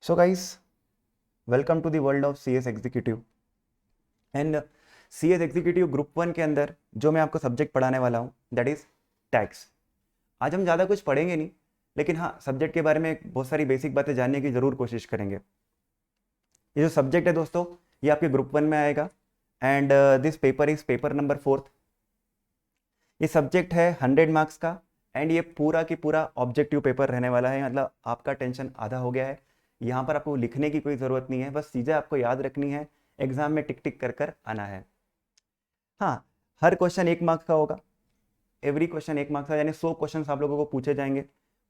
So guys, welcome to the world of CS executive and CS executive group 1 के अंदर जो मैं आपको सब्जेक्ट पढ़ाने वाला हूँ दैट इज टैक्स। आज हम ज़्यादा कुछ पढ़ेंगे नहीं, लेकिन हाँ सब्जेक्ट के बारे में बहुत सारी बेसिक बातें जानने की ज़रूर कोशिश करेंगे। ये जो सब्जेक्ट है दोस्तों, ये आपके ग्रुप 1 में आएगा and this paper is paper number 4। ये सब्जेक्ट है 100 मार्क्स का एंड ये पूरा की पूरा ऑब्जेक्टिव पेपर रहने वाला है। मतलब आपका टेंशन आधा हो गया है। यहाँ पर आपको लिखने की कोई ज़रूरत नहीं है, बस चीज़ें आपको याद रखनी है, एग्जाम में टिक टिक कर कर आना है। हाँ, हर क्वेश्चन 1 मार्क्स का होगा। एवरी क्वेश्चन 1 मार्क्स का, यानी 100 क्वेश्चन आप लोगों को पूछे जाएंगे।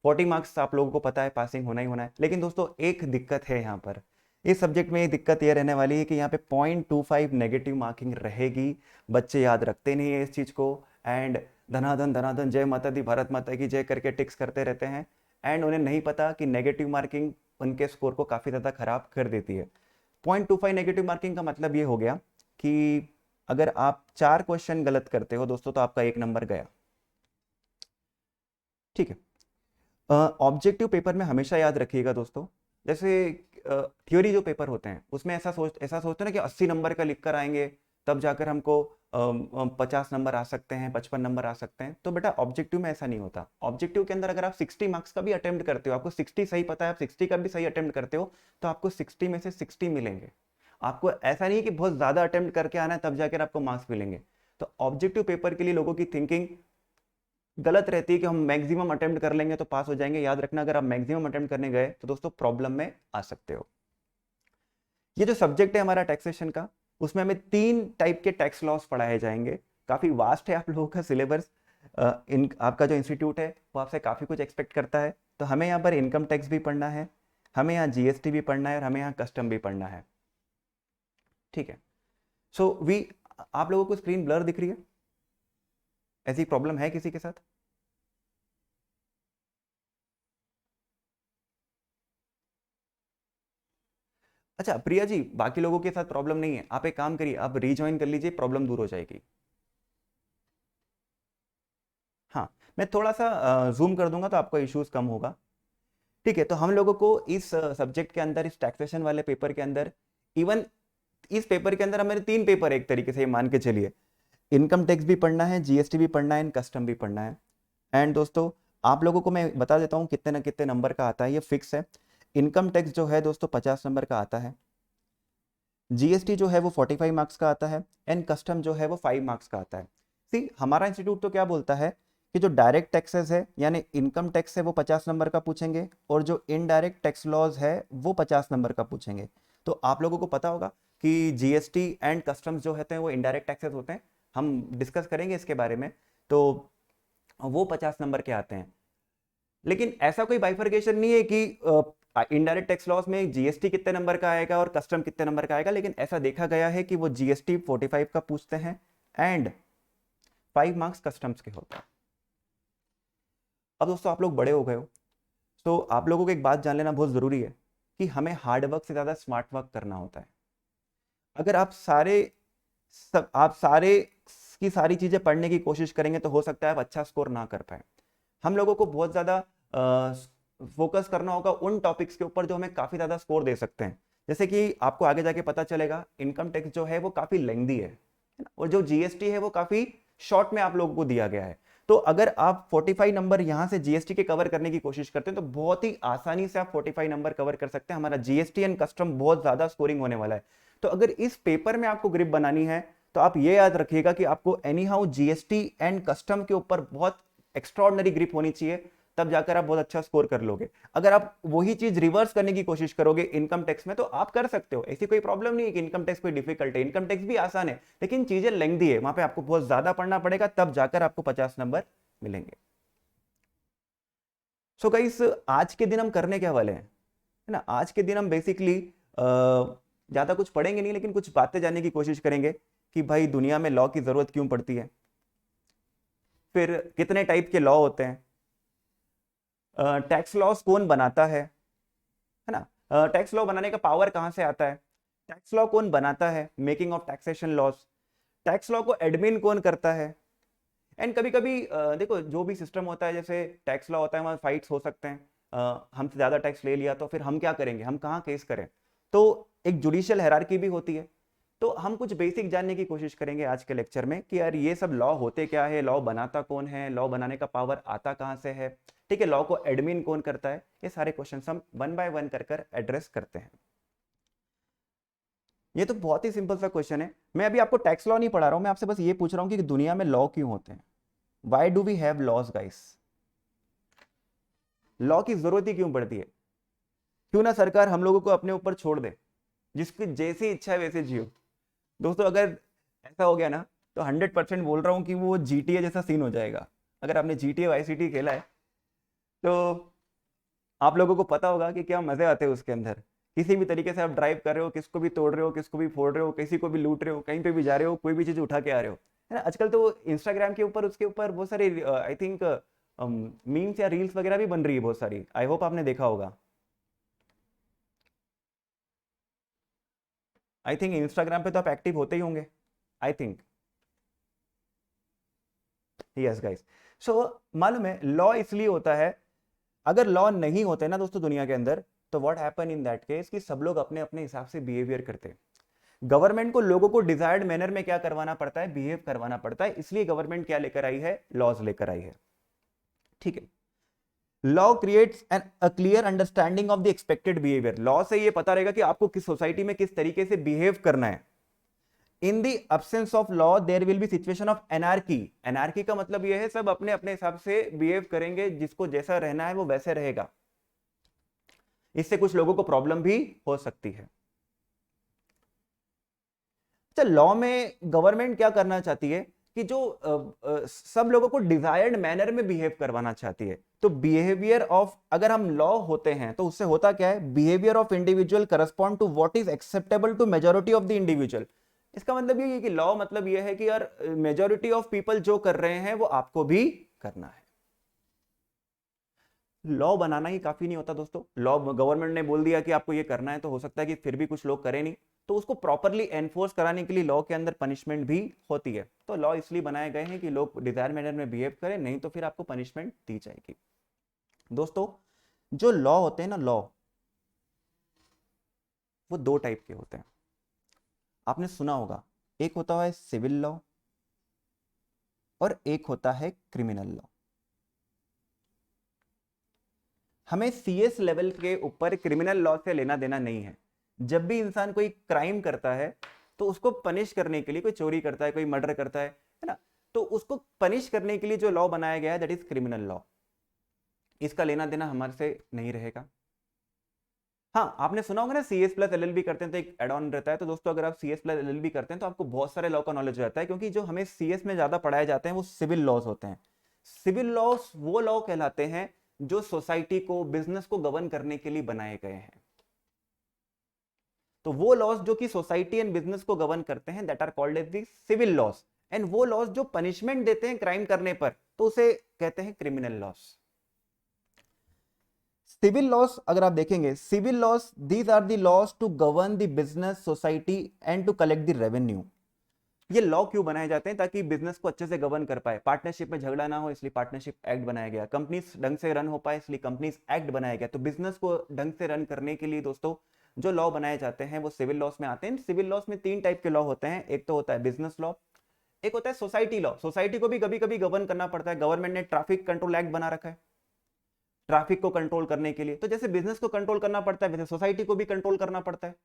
40 मार्क्स आप लोगों को पता है पासिंग होना ही होना है। लेकिन दोस्तों एक दिक्कत है यहाँ पर, इस सब्जेक्ट में एक दिक्कत ये रहने वाली है कि यहाँ पे 0.25 नेगेटिव मार्किंग रहेगी। बच्चे याद रखते नहीं है इस चीज़ को एंड धनाधन धनाधन जय माता दी भारत माता की जय करके टिक्स करते रहते हैं एंड उन्हें नहीं पता कि नेगेटिव मार्किंग उनके स्कोर को काफ़ी ज़्यादा खराब कर देती है। 0.25 नेगेटिव मार्किंग का मतलब ये हो गया कि अगर आप 4 क्वेश्चन गलत करते हो दोस्तों तो आपका 1 नंबर गया। ठीक है। ऑब्जेक्टिव पेपर में हमेशा याद रखिएगा दोस्तों, जैसे थ्योरी जो पेपर होते हैं उसमें ऐसा सोचते हैं ना कि 80 नंबर का लिख कर आएंगे तब जाकर हमको 50 नंबर आ सकते हैं, 55 नंबर आ सकते हैं। तो बेटा ऑब्जेक्टिव में ऐसा नहीं होता। ऑब्जेक्टिव के अंदर अगर आप 60 मार्क्स का भी अटेम्प्ट करते हो, आपको 60 सही पता है, आप 60 का भी सही अटेम्प्ट करते हो तो आपको 60 में से 60 मिलेंगे। आपको ऐसा नहीं है कि बहुत ज्यादा अटेम्प्ट करके आना है तब जाकर आपको मार्क्स मिलेंगे। तो ऑब्जेक्टिव पेपर के लिए लोगों की थिंकिंग गलत रहती है कि हम मैक्सिमम अटेम्प्ट कर लेंगे तो पास हो जाएंगे। याद रखना, अगर आप मैक्सिमम अटेम्प्ट करने गए तो दोस्तों प्रॉब्लम में आ सकते हो। ये जो सब्जेक्ट है हमारा टैक्सेशन का, उसमें हमें 3 टाइप के टैक्स लॉस पढ़ाए जाएंगे। काफी वास्ट है आप लोगों का सिलेबस। इन आपका जो इंस्टीट्यूट है वो आपसे काफी कुछ एक्सपेक्ट करता है। तो हमें यहाँ पर इनकम टैक्स भी पढ़ना है, हमें यहाँ जीएसटी भी पढ़ना है और हमें यहाँ कस्टम भी पढ़ना है। ठीक है। सो वी आप लोगों को स्क्रीन ब्लर दिख रही है? ऐसी प्रॉब्लम है किसी के साथ? अच्छा प्रिया जी, बाकी लोगों के साथ प्रॉब्लम नहीं है, आप एक काम करिए, आप रीज्वाइन कर लीजिए, प्रॉब्लम दूर हो जाएगी। हाँ, मैं थोड़ा सा जूम कर दूंगा तो आपका इश्यूज कम होगा। ठीक है। तो हम लोगों को इस सब्जेक्ट के अंदर, इस टैक्सेशन वाले पेपर के अंदर, इवन इस पेपर के अंदर हमारे 3 पेपर एक तरीके से ये मान के चलिए, इनकम टैक्स भी पढ़ना है, जीएसटी भी पढ़ना है एंड कस्टम भी पढ़ना है। एंड दोस्तों आप लोगों को मैं बता देता हूँ कितने ना कितने नंबर का आता है, ये फिक्स है। इनकम टैक्स जो है दोस्तों 50 नंबर का आता है, जीएसटी जो है वो 45 मार्क्स का आता है एंड कस्टम जो है वो 5 मार्क्स का आता है। सी हमारा इंस्टीट्यूट तो क्या बोलता है कि जो डायरेक्ट टैक्सेस है यानी इनकम टैक्स है वो 50 नंबर का पूछेंगे और जो इनडायरेक्ट टैक्स लॉज है वो 50 नंबर का पूछेंगे। तो आप लोगों को पता होगा कि जीएसटी एंड कस्टम्स जो होते हैं वो इनडायरेक्ट टैक्सेस होते हैं, हम डिस्कस करेंगे इसके बारे में। तो वो 50 नंबर के आते हैं। लेकिन ऐसा कोई बाइफर्केशन नहीं है कि इनडायरेक्ट टैक्स लॉस में जीएसटी कितने नंबर का आएगा और कस्टम कितने नंबर का आएगा, लेकिन ऐसा देखा गया है कि वो जीएसटी 45 का पूछते हैं एंड 5 मार्क्स कस्टम्स के होते हैं। अब दोस्तों आप लोग बड़े हो गए हो, तो आप लोगों को एक बात जान लेना बहुत जरूरी है कि हमें हार्ड वर्क से ज्यादा स्मार्ट वर्क करना होता है। अगर आप सारे की सारी चीजें पढ़ने की कोशिश करेंगे तो हो सकता है आप अच्छा स्कोर ना कर पाए। हम लोगों को बहुत ज़्यादा फोकस करना होगा उन टॉपिक्स के ऊपर जो हमें काफ़ी ज़्यादा स्कोर दे सकते हैं। जैसे कि आपको आगे जाके पता चलेगा इनकम टैक्स जो है वो काफ़ी लेंदी है ना, और जो जीएसटी है वो काफ़ी शॉर्ट में आप लोगों को दिया गया है। तो अगर आप 45 नंबर यहाँ से जीएसटी के कवर करने की कोशिश करते हैं तो बहुत ही आसानी से आप 45 नंबर कवर कर सकते हैं। हमारा जीएसटी एंड कस्टम बहुत ज़्यादा स्कोरिंग होने वाला है। तो अगर इस पेपर में आपको ग्रिप बनानी है तो आप ये याद रखिएगा कि आपको any how GST and custom के ऊपर बहुत एक्स्ट्रॉर्डनरी ग्रिप होनी चाहिए, तब जाकर आप बहुत अच्छा स्कोर कर लोगे। अगर आप वही चीज रिवर्स करने की कोशिश करोगे इनकम टैक्स में तो आप कर सकते हो, ऐसी कोई प्रॉब्लम नहीं है कि इनकम टैक्स कोई डिफिकल्ट है। इनकम टैक्स भी आसान है लेकिन चीजें लेंथी है, वहां पे आपको बहुत ज्यादा पढ़ना पड़ेगा तब जाकर आपको 50 नंबर मिलेंगे। सो गाइस आज के दिन हम करने क्या वाले हैं, है ना, आज के दिन हम बेसिकली ज्यादा कुछ पढ़ेंगे नहीं, लेकिन कुछ बातें जानने की कोशिश करेंगे कि भाई दुनिया में लॉ की जरूरत क्यों पड़ती है, फिर कितने टाइप के लॉ होते हैं, टैक्स लॉस कौन बनाता है ना, टैक्स लॉ बनाने का पावर कहां से आता है, टैक्स लॉ कौन बनाता है, making of taxation loss, tax law को एडमिन कौन करता है। एंड कभी कभी देखो जो भी सिस्टम होता है, जैसे टैक्स लॉ होता है वहां फाइट्स हो सकते हैं, हमसे ज़्यादा टैक्स ले लिया तो फिर हम क्या करेंगे, हम कहाँ केस करें। तो एक जुडिशियल हायरार्की भी होती है। तो हम कुछ बेसिक जानने की कोशिश करेंगे आज के लेक्चर में कि यार ये सब लॉ होते क्या है, लॉ बनाता कौन है, लॉ बनाने का पावर आता कहाँ से है, ठीक है, लॉ को एडमिन कौन करता है, ये सारे क्वेश्चंस हम वन बाय वन कर एड्रेस करते हैं। ये तो बहुत ही सिंपल सा क्वेश्चन है। मैं अभी आपको टैक्स लॉ नहीं पढ़ा रहा हूं, मैं आपसे बस ये पूछ रहा हूं कि दुनिया में लॉ क्यों होते हैं, why do we have laws guys, law की जरूरत ही क्यों पड़ती है। क्यों ना सरकार हम लोगों को अपने ऊपर छोड़ दे, जिसकी जैसी इच्छा है वैसे जियो। दोस्तों अगर ऐसा हो गया ना तो 100% बोल रहा हूं कि वो GTA जैसा सीन हो जाएगा। अगर आपने GTA वाई सिटी खेला है तो आप लोगों को पता होगा कि क्या मजे आते हैं उसके अंदर। किसी भी तरीके से आप ड्राइव कर रहे हो, किसको भी तोड़ रहे हो, किसको भी फोड़ रहे हो, किसी को भी लूट रहे हो, कहीं पे भी जा रहे हो, कोई भी चीज उठा के आ रहे हो, है ना। आजकल तो इंस्टाग्राम के ऊपर उसके ऊपर बहुत सारे आई थिंक मीम्स या रील्स वगैरह भी बन रही है बहुत सारी, आई होप आपने देखा होगा। आई थिंक इंस्टाग्राम पे तो आप एक्टिव होते ही होंगे, I think. Yes guys. So मालूम है लॉ इसलिए होता है, अगर लॉ नहीं होते ना दोस्तों दुनिया के अंदर, तो what happen in that case कि सब लोग अपने अपने हिसाब से बिहेवियर करते हैं। गवर्नमेंट को लोगों को डिजायर्ड मैनर में क्या करवाना पड़ता है, बिहेव करवाना पड़ता है। इसलिए गवर्नमेंट क्या लेकर आई है, लॉज लेकर आई है, ठीक है। Law creates an a clear understanding of the expected behaviour. Law से ये पता रहेगा कि आपको किस सोसाइटी में किस तरीके से बिहेव करना है। In the absence of law there will be situation of anarchy. Anarchy का मतलब यह है सब अपने अपने हिसाब से बिहेव करेंगे, जिसको जैसा रहना है वो वैसे रहेगा। इससे कुछ लोगों को प्रॉब्लम भी हो सकती है। अच्छा, लॉ में गवर्नमेंट क्या करना चाहती है कि जो सब लोगों को डिजायर्ड मैनर में बिहेव करवाना चाहती है। तो बिहेवियर ऑफ, अगर हम लॉ होते हैं तो उससे होता क्या है, behaviour of individual correspond to what is acceptable to majority of the individual. इसका मतलब ये है कि लॉ मतलब ये है कि यार मेजोरिटी ऑफ पीपल जो कर रहे हैं वो आपको भी करना है। लॉ बनाना ही काफी नहीं होता दोस्तों। लॉ गवर्नमेंट ने बोल दिया कि आपको ये करना है, तो हो सकता है कि फिर भी कुछ लोग करें नहीं, तो उसको प्रॉपरली एनफोर्स कराने के लिए लॉ के अंदर पनिशमेंट भी होती है। तो लॉ इसलिए बनाए गए हैं कि लोग डिजायर मैनर में बिहेव करें, नहीं तो फिर आपको पनिशमेंट दी जाएगी। दोस्तों जो लॉ होते हैं ना, लॉ वो दो टाइप के होते हैं, आपने सुना होगा। एक होता है सिविल लॉ और एक होता है क्रिमिनल लॉ। हमें CS लेवल के ऊपर क्रिमिनल लॉ से लेना देना नहीं है। जब भी इंसान कोई क्राइम करता है तो उसको पनिश करने के लिए, कोई चोरी करता है, कोई मर्डर करता है ना, तो उसको पनिश करने के लिए जो लॉ बनाया गया है दैट इज क्रिमिनल लॉ। इसका लेना देना हमारे से नहीं रहेगा। हाँ, आपने सुना होगा ना CS प्लस LLB करते हैं तो एक एड ऑन रहता है। तो दोस्तों अगर आप CS प्लस LLB करते हैं तो आपको बहुत सारे लॉ का नॉलेज रहता है, क्योंकि जो हमें CS में ज्यादा पढ़ाए जाते हैं वो सिविल लॉज होते हैं। सिविल लॉज वो लॉ कहलाते हैं जो सोसाइटी को, बिजनेस को गवर्न करने के लिए बनाए गए हैं। तो वो लॉज जो कि सोसाइटी एंड बिजनेस को गवर्न करते हैं that are called as the civil laws. And वो लॉज जो पनिशमेंट देते हैं क्राइम करने पर, तो उसे कहते हैं क्रिमिनल लॉज। सिविल लॉस अगर आप देखेंगे, civil laws these are the laws to govern the business, society and to collect the revenue. ये लॉ क्यों बनाए जाते हैं, ताकि बिजनेस को अच्छे से गवर्न कर पाए, पार्टनरशिप में झगड़ा ना हो, इसलिए पार्टनरशिप एक्ट बनाया गया। कंपनीज ढंग से रन हो पाए, इसलिए कंपनीज एक्ट बनाया गया। तो बिजनेस को ढंग से रन करने के लिए दोस्तों जो लॉ बनाए जाते हैं वो सिविल लॉस में आते हैं। सिविल लॉस में 3 टाइप के लॉ होते हैं। एक तो होता है बिजनेस लॉ, एक होता है सोसाइटी लॉ। सोसाइटी को भी कभी कभी गवर्न करना पड़ता है। गवर्नमेंट ने ट्रैफिक कंट्रोल एक्ट बना रखा है ट्रैफिक को कंट्रोल करने के लिए। तो जैसे बिजनेस को कंट्रोल करना पड़ता है, वैसे सोसाइटी को भी कंट्रोल करना पड़ता है।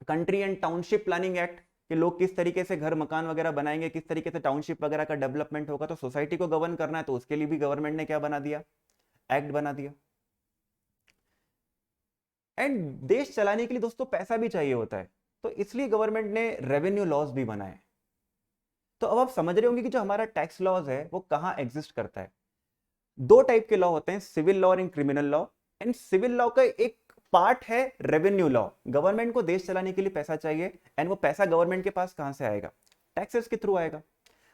Country and township planning act, कि लोग किस तरीके से घर मकान वगैरह बनाएंगे, किस तरीके से टाउनशिप वगैरह का डेवलपमेंट होगा, तो सोसाइटी को गवर्न करना है, तो उसके लिए भी गवर्नमेंट ने क्या बना दिया, एक्ट बना दिया। एंड देश चलाने के लिए दोस्तों पैसा भी चाहिए होता है, तो इसलिए गवर्नमेंट ने रेवेन्यू लॉज भी बनाए। तो अब आप समझ रहे होंगे कि जो हमारा टैक्स लॉज है वो कहां एग्जिस्ट करता है। 2 टाइप के लॉ होते हैं, civil law and criminal law. And civil law का एक पार्ट है रेवेन्यू लॉ। गवर्नमेंट को देश चलाने के लिए पैसा चाहिए, एंड वो पैसा गवर्नमेंट के पास कहां से आएगा, टैक्सेस के थ्रू आएगा।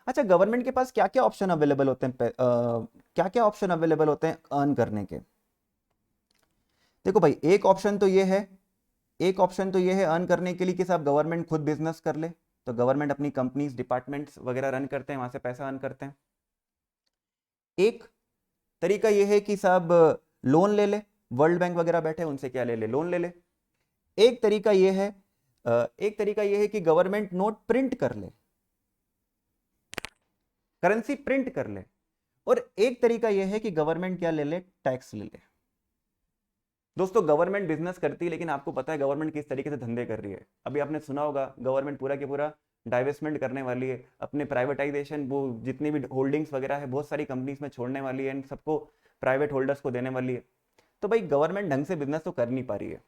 अच्छा, गवर्नमेंट के पास क्या क्या ऑप्शन अवेलेबल होते हैं, क्या क्या ऑप्शन अवेलेबल होते हैं अर्न करने के। देखो भाई, एक ऑप्शन तो ये है अर्न करने के लिए कि साहब गवर्नमेंट खुद बिजनेस कर ले। तो गवर्नमेंट अपनी कंपनीज, डिपार्टमेंट्स वगैरह रन करते हैं, वहां से पैसा अर्न करते हैं। एक तरीका ये है कि साहब लोन ले ले, वर्ल्ड बैंक वगैरह बैठे उनसे क्या ले ले, लोन ले ले। एक तरीका ये है कि गवर्नमेंट नोट प्रिंट कर ले, करेंसी प्रिंट कर ले। और एक तरीका यह है कि गवर्नमेंट क्या ले ले, टैक्स ले ले। दोस्तों गवर्नमेंट बिजनेस करती है, लेकिन आपको पता है गवर्नमेंट किस तरीके से धंधे कर रही है। अभी आपने सुना होगा गवर्नमेंट पूरा के पूरा डाइवेस्टमेंट करने वाली है, अपने प्राइवेटाइजेशन, वो जितनी भी होल्डिंग्स वगैरह है बहुत सारी कंपनीज में छोड़ने वाली है, एंड सबको प्राइवेट होल्डर्स को देने वाली है। तो भाई गवर्नमेंट ढंग से बिजनेस तो कर नहीं पा रही है।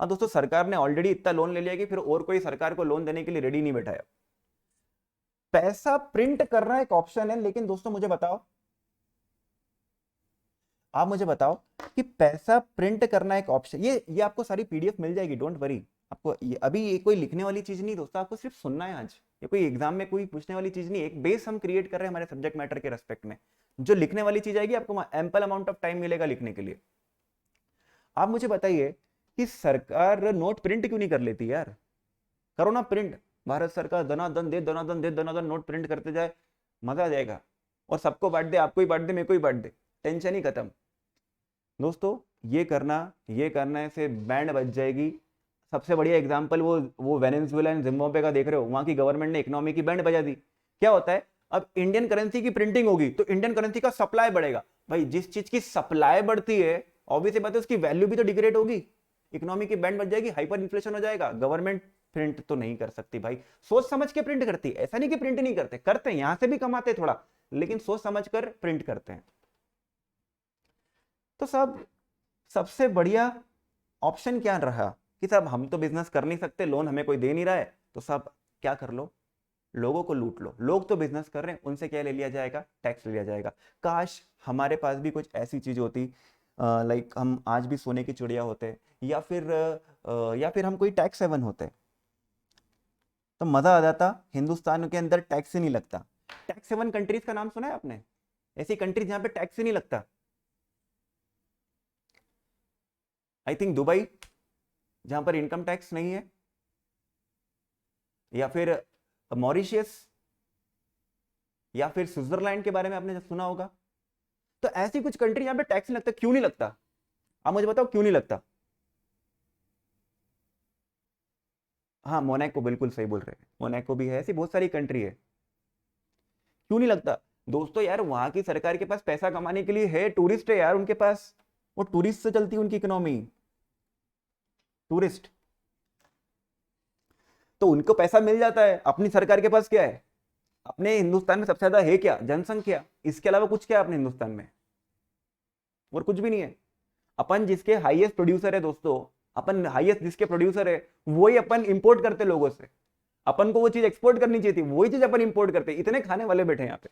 हाँ दोस्तों, सरकार ने ऑलरेडी इतना लोन ले लिया कि फिर और कोई सरकार को लोन देने के लिए रेडी नहीं बैठा है। पैसा प्रिंट करना एक ऑप्शन है, लेकिन दोस्तों मुझे बताओ, आप मुझे बताओ कि पैसा प्रिंट करना एक ऑप्शन, ये आपको सारी पीडीएफ मिल जाएगी, डोंट वरी। आपको अभी ये कोई लिखने वाली चीज नहीं दोस्तों, आपको सिर्फ सुनना है आज। ये कोई एग्जाम में कोई पूछने वाली चीज नहीं, एक बेस हम क्रिएट कर रहे हैं हमारे सब्जेक्ट मैटर के रेस्पेक्ट में। जो लिखने वाली चीज आएगी आपको एम्पल अमाउंट ऑफ टाइम मिलेगा लिखने के लिए। आप मुझे बताइए कि सरकार नोट प्रिंट क्यों नहीं कर लेती यार? करो ना प्रिंट, भारत सरकार दनादन दे दनादन दे दनादन नोट प्रिंट करते जाए, मजा आ जाएगा। और सबको बांट दे, आपको ही बांट दे, मेरे को ही बांट दे, टेंशन ही खत्म। दोस्तों ये करना से बैंड बच जाएगी। सबसे बढ़िया एग्जांपल वो वेनेजुएला एंड जिम्बाब्वे का देख रहे हो, वहां की गवर्नमेंट ने इकोनॉमी की बैंड बजा दी। क्या होता है, अब इंडियन करेंसी की प्रिंटिंग होगी तो इंडियन करेंसी का सप्लाई बढ़ेगा। भाई जिस चीज की सप्लाई बढ़ती है ऑब्वियसली बात है उसकी वैल्यू भी तो डिग्रेड होगी, इकोनॉमी की बैंड बच जाएगी, हाइपर इन्फ्लेशन हो जाएगा। गवर्नमेंट प्रिंट तो नहीं कर सकती भाई, सोच समझ के प्रिंट करती है। ऐसा नहीं कि प्रिंट नहीं करते, करते हैं, यहां से भी कमाते थोड़ा, लेकिन सोच समझ कर प्रिंट करते हैं। तो साहब सबसे बढ़िया ऑप्शन क्या रहा कि साहब हम तो बिजनेस कर नहीं सकते, लोन हमें कोई दे नहीं रहा है, तो साहब क्या कर लो, लोगों को लूट लो। लोग तो बिजनेस कर रहे हैं, उनसे क्या ले लिया जाएगा, टैक्स ले लिया जाएगा। काश हमारे पास भी कुछ ऐसी चीज होती, लाइक हम आज भी सोने की चिड़िया होते, या फिर हम कोई टैक्स हेवन होते, तो मजा आ जाता। हिंदुस्तान के अंदर टैक्स ही नहीं लगता। टैक्स हेवन कंट्रीज का नाम सुना है आपने? ऐसी कंट्रीज जहां पे टैक्स ही नहीं लगता। आई थिंक दुबई, जहां पर इनकम टैक्स नहीं है, या फिर मॉरिशियस, या फिर स्विट्जरलैंड के बारे में आपने सुना होगा। तो ऐसी कुछ कंट्री यहां पे टैक्स नहीं लगता। क्यों नहीं लगता, आप मुझे बताओ क्यों नहीं लगता? हाँ मोनाको, बिल्कुल सही बोल रहे हैं, मोनाको भी है, ऐसी बहुत सारी कंट्री है। क्यों नहीं लगता दोस्तों? यार वहां की सरकार के पास पैसा कमाने के लिए है, टूरिस्ट है यार उनके पास, वो टूरिस्ट से चलती है उनकी इकोनॉमी, टूरिस्ट। तो उनको पैसा मिल जाता है। अपनी सरकार के पास क्या है? अपने हिंदुस्तान में सबसे ज्यादा है क्या? जनसंख्या। इसके अलावा कुछ क्या है अपने हिंदुस्तान में? और कुछ भी नहीं है। अपन जिसके हाईएस्ट प्रोड्यूसर है दोस्तों, अपन हाईएस्ट जिसके प्रोड्यूसर है वही अपन इंपोर्ट करते लोगों से। अपन को वो चीज एक्सपोर्ट करनी चाहिए थी, वही चीज अपन इंपोर्ट करते। इतने खाने वाले बैठे यहाँ पे,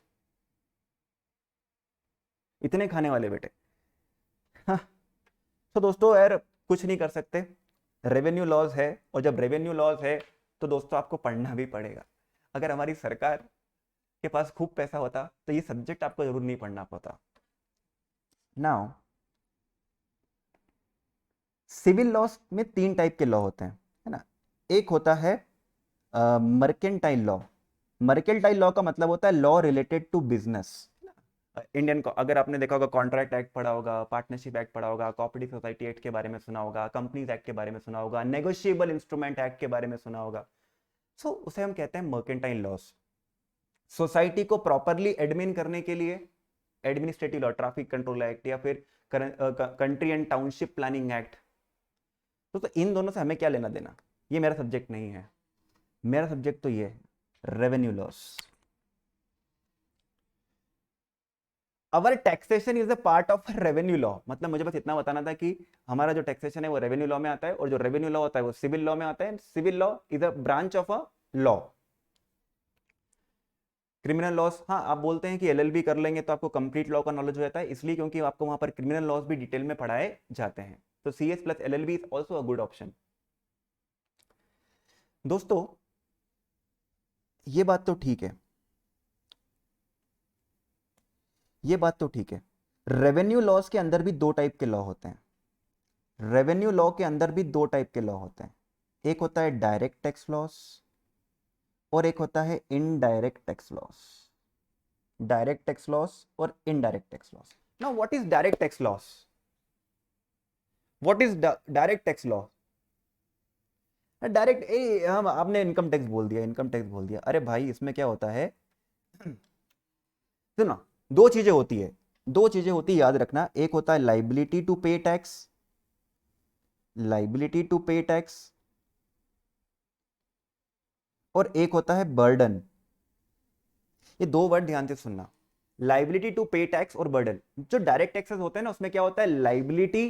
इतने खाने वाले बैठे। हाँ, तो दोस्तों यार कुछ नहीं कर सकते, रेवेन्यू लॉज है। और जब रेवेन्यू लॉज है तो दोस्तों आपको पढ़ना भी पड़ेगा। अगर हमारी सरकार के पास खूब पैसा होता तो ये सब्जेक्ट आपको जरूर नहीं पढ़ना पड़ता। नाउ सिविल लॉस में 3 टाइप के लॉ होते हैं, है ना। एक होता है मर्केंटाइल लॉ। मर्केंटाइल लॉ का मतलब होता है law related to business. Indian को अगर आपने देखा होगा, कॉन्ट्रैक्ट एक्ट पढ़ा होगा, पार्टनरशिप एक्ट पढ़ा होगा, कोऑपरेटिव सोसाइटी एक्ट के बारे में सुना होगा, कंपनीज एक्ट के बारे में सुना होगा, नेगोशिएबल इंस्ट्रूमेंट एक्ट के बारे में सुना होगा। सो उसे हम कहते हैं मर्केंटाइल लॉस। सोसाइटी को प्रॉपरली एडमिन करने के लिए administrative law, traffic control act, या फिर country and township planning act. तो इन दोनों से हमें क्या लेना देना, ये मेरा सब्जेक्ट नहीं है। मेरा सब्जेक्ट तो ये है, revenue loss. Our taxation is a part of revenue law. मतलब मुझे बस इतना बताना था कि हमारा जो टैक्सेशन है वो रेवेन्यू लॉ में आता है, और जो रेवेन्यू लॉ होता है वो सिविल लॉ में आता है। Civil law is a branch of a law. Criminal laws, हाँ आप बोलते हैं कि एलएलबी कर लेंगे तो आपको कंप्लीट लॉ का नॉलेज हो जाता है, इसलिए क्योंकि आपको वहां पर क्रिमिनल लॉस भी डिटेल में पढ़ाए जाते हैं। तो CS plus LLB is also a good option. दोस्तों ये बात तो ठीक है, ये बात तो ठीक है। रेवेन्यू लॉस के अंदर भी 2 टाइप के लॉ होते हैं। रेवेन्यू लॉ के अंदर भी 2 टाइप के लॉ होते हैं। एक होता है डायरेक्ट टैक्स लॉस और एक होता है indirect tax laws. Direct tax laws और indirect tax laws. Now what is direct tax laws? What is direct tax law? Direct हम आपने इनकम टैक्स बोल दिया, इनकम टैक्स बोल दिया। अरे भाई इसमें क्या होता है, सुनो, दो चीजें होती है, दो चीजें होती है, याद रखना। एक होता है liability to pay tax, liability to pay tax, और एक होता है बर्डन। ये दो वर्ड ध्यान से सुनना, लाइबिलिटी टू पे टैक्स और बर्डन। जो डायरेक्ट टैक्सेस होते हैं ना, उसमें क्या होता है, लाइबिलिटी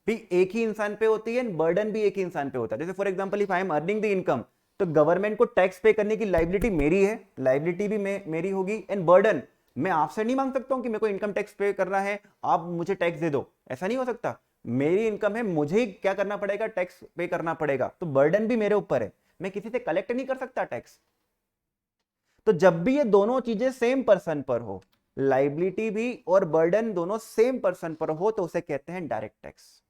भी एक ही इंसान पे होती है, बर्डन भी एक ही इंसान पे होता है। जैसे for example if I am earning the income, तो गवर्नमेंट को टैक्स पे करने की लाइबिलिटी मेरी है, लाइबिलिटी भी मेरी होगी, एंड बर्डन मैं आपसे नहीं मांग सकता हूं कि मेरे को इनकम टैक्स पे करना है, आप मुझे टैक्स दे दो, ऐसा नहीं हो सकता। मेरी इनकम है, मुझे ही क्या करना पड़ेगा, टैक्स पे करना पड़ेगा, तो बर्डन भी मेरे ऊपर है, मैं किसी से कलेक्ट नहीं कर सकता टैक्स। तो जब भी ये दोनों चीजें सेम पर्सन पर हो, लाइबिलिटी भी और बर्डन दोनों सेम पर्सन पर हो, तो उसे कहते हैं डायरेक्ट टैक्स।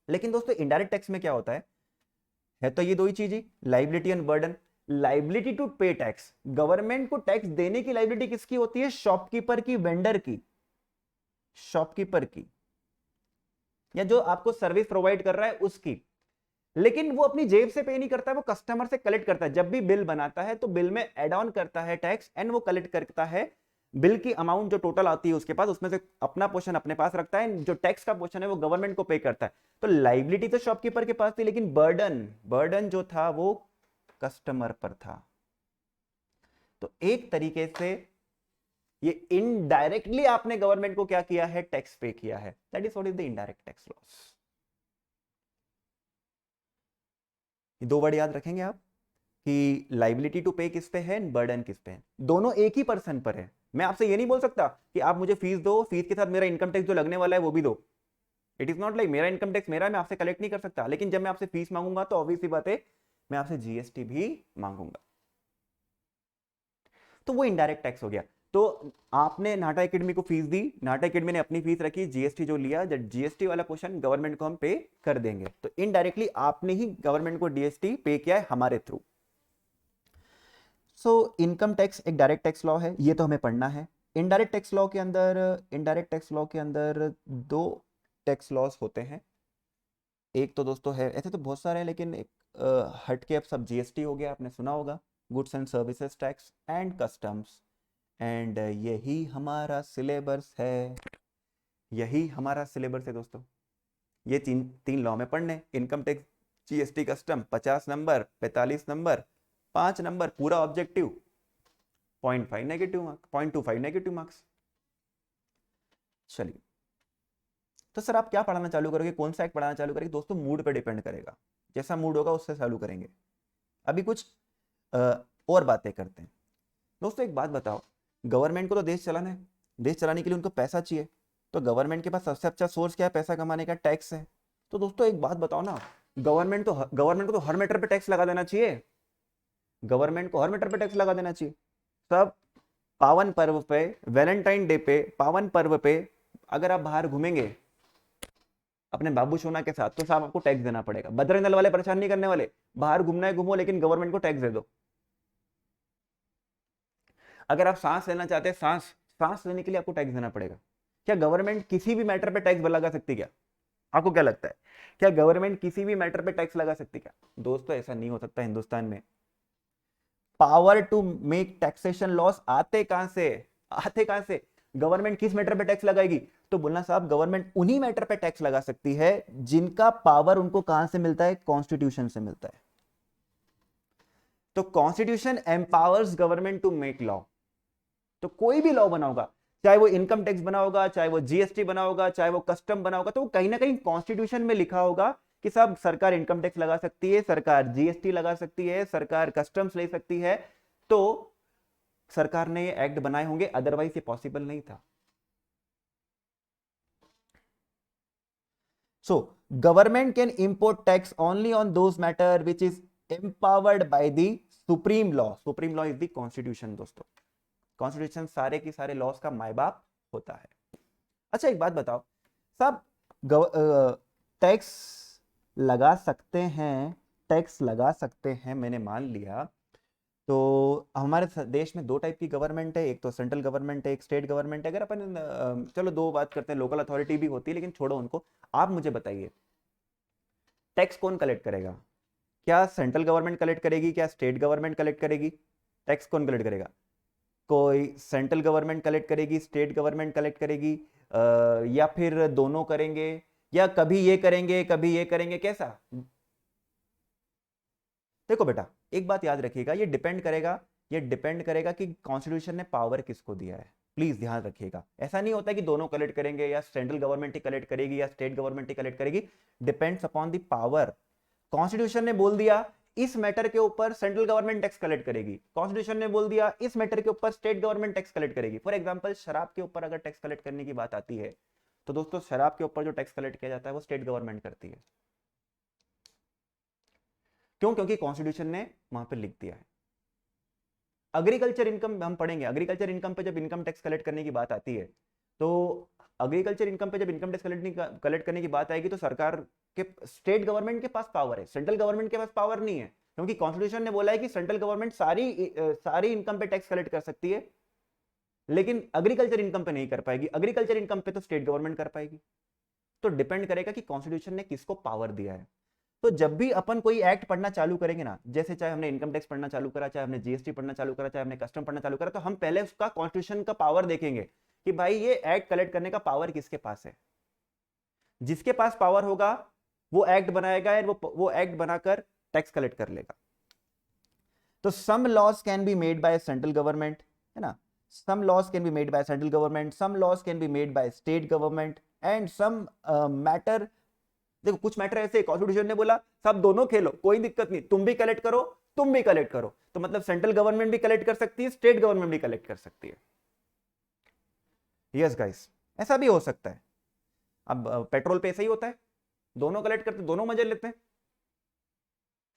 लेकिन दोस्तों इनडायरेक्ट टैक्स में क्या होता है तो ये दो ही चीज ही, liability and burden. Liability to pay tax, government को टैक्स देने की लाइबिलिटी किसकी होती है, शॉपकीपर की, वेंडर की, शॉपकीपर की, या जो आपको सर्विस प्रोवाइड कर रहा है उसकी। लेकिन वो अपनी जेब से पे नहीं करता है, वो कस्टमर से कलेक्ट करता है। जब भी बिल बनाता है तो बिल में एड ऑन करता है टैक्स, एंड वो कलेक्ट करता है बिल की अमाउंट जो टोटल आती है उसके पास, उसमें से अपना पोर्शन अपने पास रखता है, जो टैक्स का पोर्शन है वो गवर्नमेंट को पे करता है। तो लाइबिलिटी तो शॉपकीपर के पास थी, लेकिन बर्डन, बर्डन जो था वो कस्टमर पर था। तो एक तरीके से ये इनडायरेक्टली आपने गवर्नमेंट को क्या किया है, टैक्स पे किया है। That is what is the indirect tax loss. ये दो वर्ड याद रखेंगे आप कि लाइबिलिटी टू पे किस पे है, बर्डन किस पे है। दोनों एक ही पर्सन पर है। मैं आपसे ये नहीं बोल सकता कि आप मुझे फीस दो, फीस के साथ मेरा इनकम टैक्स जो लगने वाला है वो भी दो। इट इज नॉट लाइक मेरा इनकम टैक्स मेरा, मैं आपसे कलेक्ट नहीं कर सकता, लेकिन जब मैं आपसे फीस मांगूंगा तो ऑब्वियस सी बात है मैं आपसे जीएसटी भी मांगूंगा। तो वो इनडायरेक्ट टैक्स हो गया। तो आपने नाटा एकेडमी को फीस दी, नाटा एकेडमी ने अपनी फीस रखी, जीएसटी जो लिया, जब जीएसटी वाला पोर्शन गवर्नमेंट को हम पे कर देंगे, तो इनडायरेक्टली आपने ही गवर्नमेंट को जीएसटी पे किया है हमारे थ्रू। सो इनकम टैक्स एक डायरेक्ट टैक्स लॉ है, ये तो हमें पढ़ना है। इनडायरेक्ट टैक्स लॉ के अंदर, इनडायरेक्ट टैक्स लॉ के अंदर दो टैक्स लॉस होते हैं। एक तो दोस्तों है, ऐसे तो बहुत सारे हैं, लेकिन एक हट के अब सब जीएसटी हो गया, आपने सुना होगा, goods and services tax and customs. And यही हमारा सिलेबस है, यही हमारा सिलेबस है दोस्तों। ये तीन तीन लॉ में पढ़ने, income tax, GST, custom, 50 number, 45 number, 5 number पूरा objective, 0.5 negative marks, 0.25 negative marks. चलिए, तो सर आप क्या पढ़ाना चालू करोगे, कौन सा एक पढ़ाना चालू करेंगे? दोस्तों मूड पे डिपेंड करेगा, जैसा मूड होगा उससे चालू करेंगे। अभी कुछ और बातें करते हैं। दोस्तों एक बात बताओ, गवर्नमेंट को तो देश चलाना है, देश चलाने के लिए उनको पैसा चाहिए, तो गवर्नमेंट के पास सबसे अच्छा सोर्स क्या है पैसा कमाने का, टैक्स है। तो दोस्तों एक बात बताओ ना, गवर्नमेंट को तो हर मैटर पे टैक्स लगा देना चाहिए, गवर्नमेंट को हर मैटर पे टैक्स लगा देना चाहिए। सब पावन पर्व पे, वैलेंटाइन डे पे, पावन पर्व पे अगर आप बाहर घूमेंगे अपने बाबू सोना के साथ, तो साहब आपको टैक्स देना पड़ेगा। बजरंग दल वाले परेशान नहीं करने वाले, बाहर घूमना है घूमो, लेकिन गवर्नमेंट को टैक्स दे दो। अगर आप सांस लेना चाहते हैं, सांस सांस लेने के लिए आपको टैक्स देना पड़ेगा। क्या गवर्नमेंट किसी भी मैटर पे टैक्स लगा सकती क्या? आपको क्या लगता है, क्या गवर्नमेंट किसी भी मैटर पे टैक्स लगा सकती क्या? दोस्तों ऐसा नहीं हो सकता हिंदुस्तान में। Power to make taxation laws आते कहां से, आते कहां से? गवर्नमेंट किस मैटर पे टैक्स लगाएगी? तो बोलना साहब गवर्नमेंट उन्हीं मैटर पे टैक्स लगा सकती है जिनका पावर उनको कहां से मिलता है, कॉन्स्टिट्यूशन से मिलता है। तो constitution empowers government to make law. तो कोई भी लॉ बना होगा, चाहे वो इनकम टैक्स बना होगा, चाहे वो जीएसटी बना होगा, चाहे वो कस्टम बना होगा, तो वो कहीं ना कहीं कॉन्स्टिट्यूशन में लिखा होगा कि साहब सरकार इनकम टैक्स लगा सकती है, सरकार जीएसटी लगा सकती है, सरकार कस्टम्स ले सकती है। तो सरकार ने ये एक्ट बनाए होंगे, अदरवाइज ये पॉसिबल नहीं था। So government can import tax only on those matter which is empowered by the supreme law. Supreme law is the constitution दोस्तों। कॉन्स्टिट्यूशन सारे की सारे लॉस का माई बाप होता है। अच्छा एक बात बताओ साहब, टैक्स लगा सकते हैं, टैक्स लगा सकते हैं, मैंने मान लिया, तो हमारे देश में दो टाइप की गवर्नमेंट है, एक तो सेंट्रल गवर्नमेंट है, एक स्टेट गवर्नमेंट है। अगर अपन चलो दो बात करते हैं, लोकल अथॉरिटी भी होती है, लेकिन छोड़ो उनको। आप मुझे बताइए, टैक्स कौन कलेक्ट करेगा? क्या सेंट्रल गवर्नमेंट कलेक्ट करेगी, क्या स्टेट गवर्नमेंट कलेक्ट करेगी? टैक्स कौन कलेक्ट करेगा? कोई सेंट्रल गवर्नमेंट कलेक्ट करेगी, स्टेट गवर्नमेंट कलेक्ट करेगी, या फिर दोनों करेंगे, या कभी ये करेंगे कभी ये करेंगे, कैसा? देखो बेटा, एक बात याद रखिएगा, ये डिपेंड करेगा कि कॉन्स्टिट्यूशन ने पावर किसको दिया है। प्लीज ध्यान रखिएगा, ऐसा नहीं होता कि दोनों कलेक्ट करेंगे, या सेंट्रल गवर्नमेंट ही कलेक्ट करेगी या स्टेट गवर्नमेंट ही कलेक्ट करेगी। Depends upon the power. Constitution ने बोल दिया इस मैटर के ऊपर सेंट्रल गवर्नमेंट टैक्स कलेक्ट करेगी, कॉन्स्टिट्यूशन ने बोल दिया इस मैटर के ऊपर स्टेट गवर्नमेंट टैक्स कलेक्ट करेगी। फॉर एग्जांपल, शराब के ऊपर अगर टैक्स कलेक्ट करने की बात आती है, तो दोस्तों शराब के ऊपर जो टैक्स कलेक्ट किया जाता है वो स्टेट गवर्नमेंट करती है। क्यों? क्योंकि कॉन्स्टिट्यूशन ने वहां पर लिख दिया है। एग्रीकल्चर इनकम हम पढ़ेंगे, एग्रीकल्चर इनकम पे जब इनकम टैक्स कलेक्ट करने की बात आती है, तो एग्रीकल्चर इनकम पे जब इनकम टैक्स कलेक्ट करने की बात आएगी, तो सरकार के, स्टेट गवर्नमेंट के पास पावर है, सेंट्रल गवर्नमेंट के पास पावर नहीं है। क्योंकि कॉन्स्टिट्यूशन ने बोला है कि सेंट्रल गवर्नमेंट सारी इनकम पे टैक्स कलेक्ट कर सकती है, लेकिन एग्रीकल्चर इनकम पे नहीं कर पाएगी। एग्रीकल्चर इनकम पे तो स्टेट गवर्नमेंट कर पाएगी। तो डिपेंड करेगा कि कॉन्स्टिट्यूशन ने किसको पावर दिया है। तो जब भी अपन कोई एक्ट पढ़ना चालू करेंगे ना, जैसे चाहे हमने इनकम टैक्स पढ़ना चालू करा, चाहे हमने जीएसटी पढ़ना चालू करा, चाहे हमने कस्टम पढ़ना चालू करा, तो हम पहले उसका कॉन्स्टिट्यूशन का पावर देखेंगे कि भाई ये एक्ट कलेक्ट करने का पावर किसके पास है। जिसके पास पावर होगा वो एक्ट बनाएगा, और वो एक्ट बनाकर टैक्स कलेक्ट कर लेगा। तो some laws can be made by central government, है ना, some laws can be made by central government, some laws can be made by state government, and some matter, देखो कुछ मैटर ऐसे constitution ने बोला सब दोनों खेलो, कोई दिक्कत नहीं, तुम भी कलेक्ट करो तुम भी कलेक्ट करो। तो मतलब सेंट्रल गवर्नमेंट भी कलेक्ट कर सकती है, स्टेट गवर्नमेंट भी कलेक्ट कर सकती है। यस गाइस, ऐसा भी हो सकता है। अब पेट्रोल पे ऐसा ही होता है, दोनों कलेक्ट करते, दोनों मजे लेते हैं।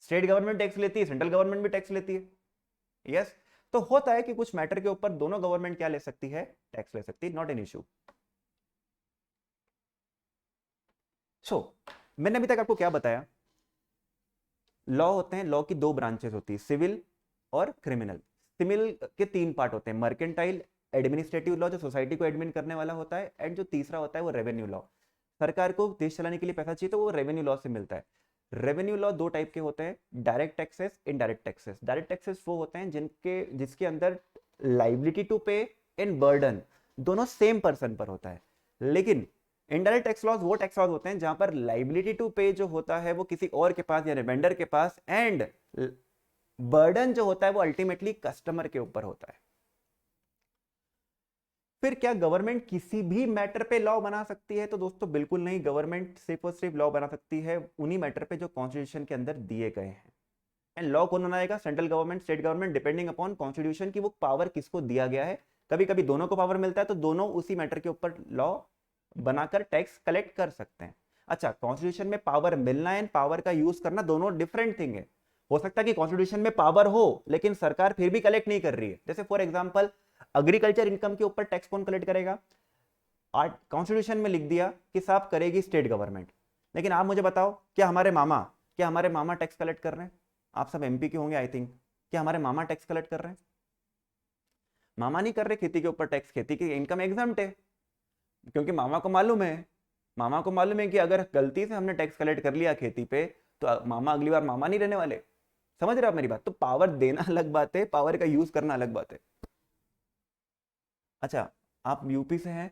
स्टेट गवर्नमेंट टैक्स लेती है, सेंट्रल गवर्नमेंट भी टैक्स लेती है। यस, तो होता है कि कुछ मैटर के ऊपर दोनों गवर्नमेंट क्या ले सकती है, टैक्स ले सकती है, नॉट एन इश्यू। सो मैंने अभी तक आपको क्या बताया? लॉ होते हैं, लॉ की दो ब्रांचेस होती है, सिविल और क्रिमिनल। सिविल के तीन पार्ट होते हैं, मर्केंटाइल, एडमिनिस्ट्रेटिव लॉ जो सोसाइटी को एडमिन करने वाला होता है, एंड जो तीसरा होता है वो रेवेन्यू लॉ। सरकार को देश चलाने के लिए पैसा चाहिए तो वो रेवेन्यू लॉ से मिलता है। रेवेन्यू लॉ दो टाइप के होते हैं, direct taxes, indirect taxes. Direct taxes वो होते हैं जिसके अंदर लाइबिलिटी टू पे एंड बर्डन दोनों सेम पर्सन पर होता है। लेकिन इनडायरेक्ट टैक्स लॉज वो टैक्स लॉज होते हैं जहां पर लाइबिलिटी टू पे जो होता है वो किसी और के पास, यानी वेंडर के पास, एंड बर्डन जो होता है वो अल्टीमेटली कस्टमर के ऊपर होता है। फिर क्या गवर्नमेंट किसी भी मैटर पे लॉ बना सकती है? तो दोस्तों बिल्कुल नहीं, गवर्नमेंट सिर्फ और सिर्फ लॉ बना सकती है उन्हीं मैटर पे जो कॉन्स्टिट्यूशन के अंदर दिए गए हैं। एंड लॉ कौन बनाएगा? Central government, state government, depending upon constitution की वो पावर किसको दिया गया है। कभी कभी दोनों को पावर मिलता है तो दोनों उसी मैटर के ऊपर लॉ बनाकर टैक्स कलेक्ट कर सकते हैं। अच्छा, कॉन्स्टिट्यूशन में पावर मिलना एंड पावर का यूज करना दोनों डिफरेंट थिंग है। हो सकता है कि कॉन्स्टिट्यूशन में पावर हो लेकिन सरकार फिर भी कलेक्ट नहीं कर रही है। जैसे फॉर एग्जांपल, एग्रीकल्चर इनकम के ऊपर टैक्स कौन कलेक्ट करेगा? कॉन्स्टिट्यूशन में लिख दिया कि साहब करेगी स्टेट गवर्नमेंट, लेकिन आप मुझे बताओ क्या हमारे मामा टैक्स कलेक्ट कर रहे हैं? आप सब एमपी के होंगे आई थिंक, क्या हमारे मामा टैक्स कलेक्ट कर रहे हैं? मामा नहीं कर रहे खेती के ऊपर टैक्स, खेती की इनकम एग्जम्प्ट है। क्योंकि मामा को मालूम है कि अगर गलती से हमने टैक्स कलेक्ट कर लिया खेती पे तो मामा अगली बार मामा नहीं रहने वाले। समझ रहे हो आप मेरी बात? तो पावर देना अलग बात है, पावर का यूज करना अलग बात है। अच्छा, आप यूपी से हैं,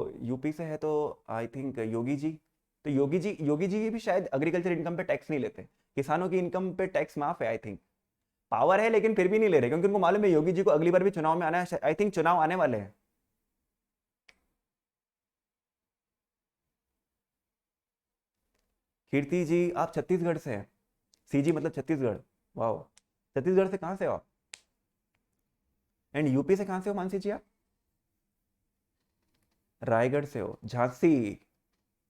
तो आई थिंक योगी जी, तो योगी जी भी शायद एग्रीकल्चर इनकम पे टैक्स नहीं लेते, किसानों की इनकम पे टैक्स माफ है आई थिंक। पावर है लेकिन फिर भी नहीं ले रहे क्योंकि उनको मालूम है योगी जी को अगली बार भी चुनाव में आना है। आई थिंक चुनाव आने वाले हैं। कीर्ति जी आप छत्तीसगढ़ से हैं, सीजी मतलब छत्तीसगढ़, वाह। छत्तीसगढ़ से कहां से हो? एंड यूपी से कहां से हो मानसी जी आप? रायगढ़ से हो, झांसी,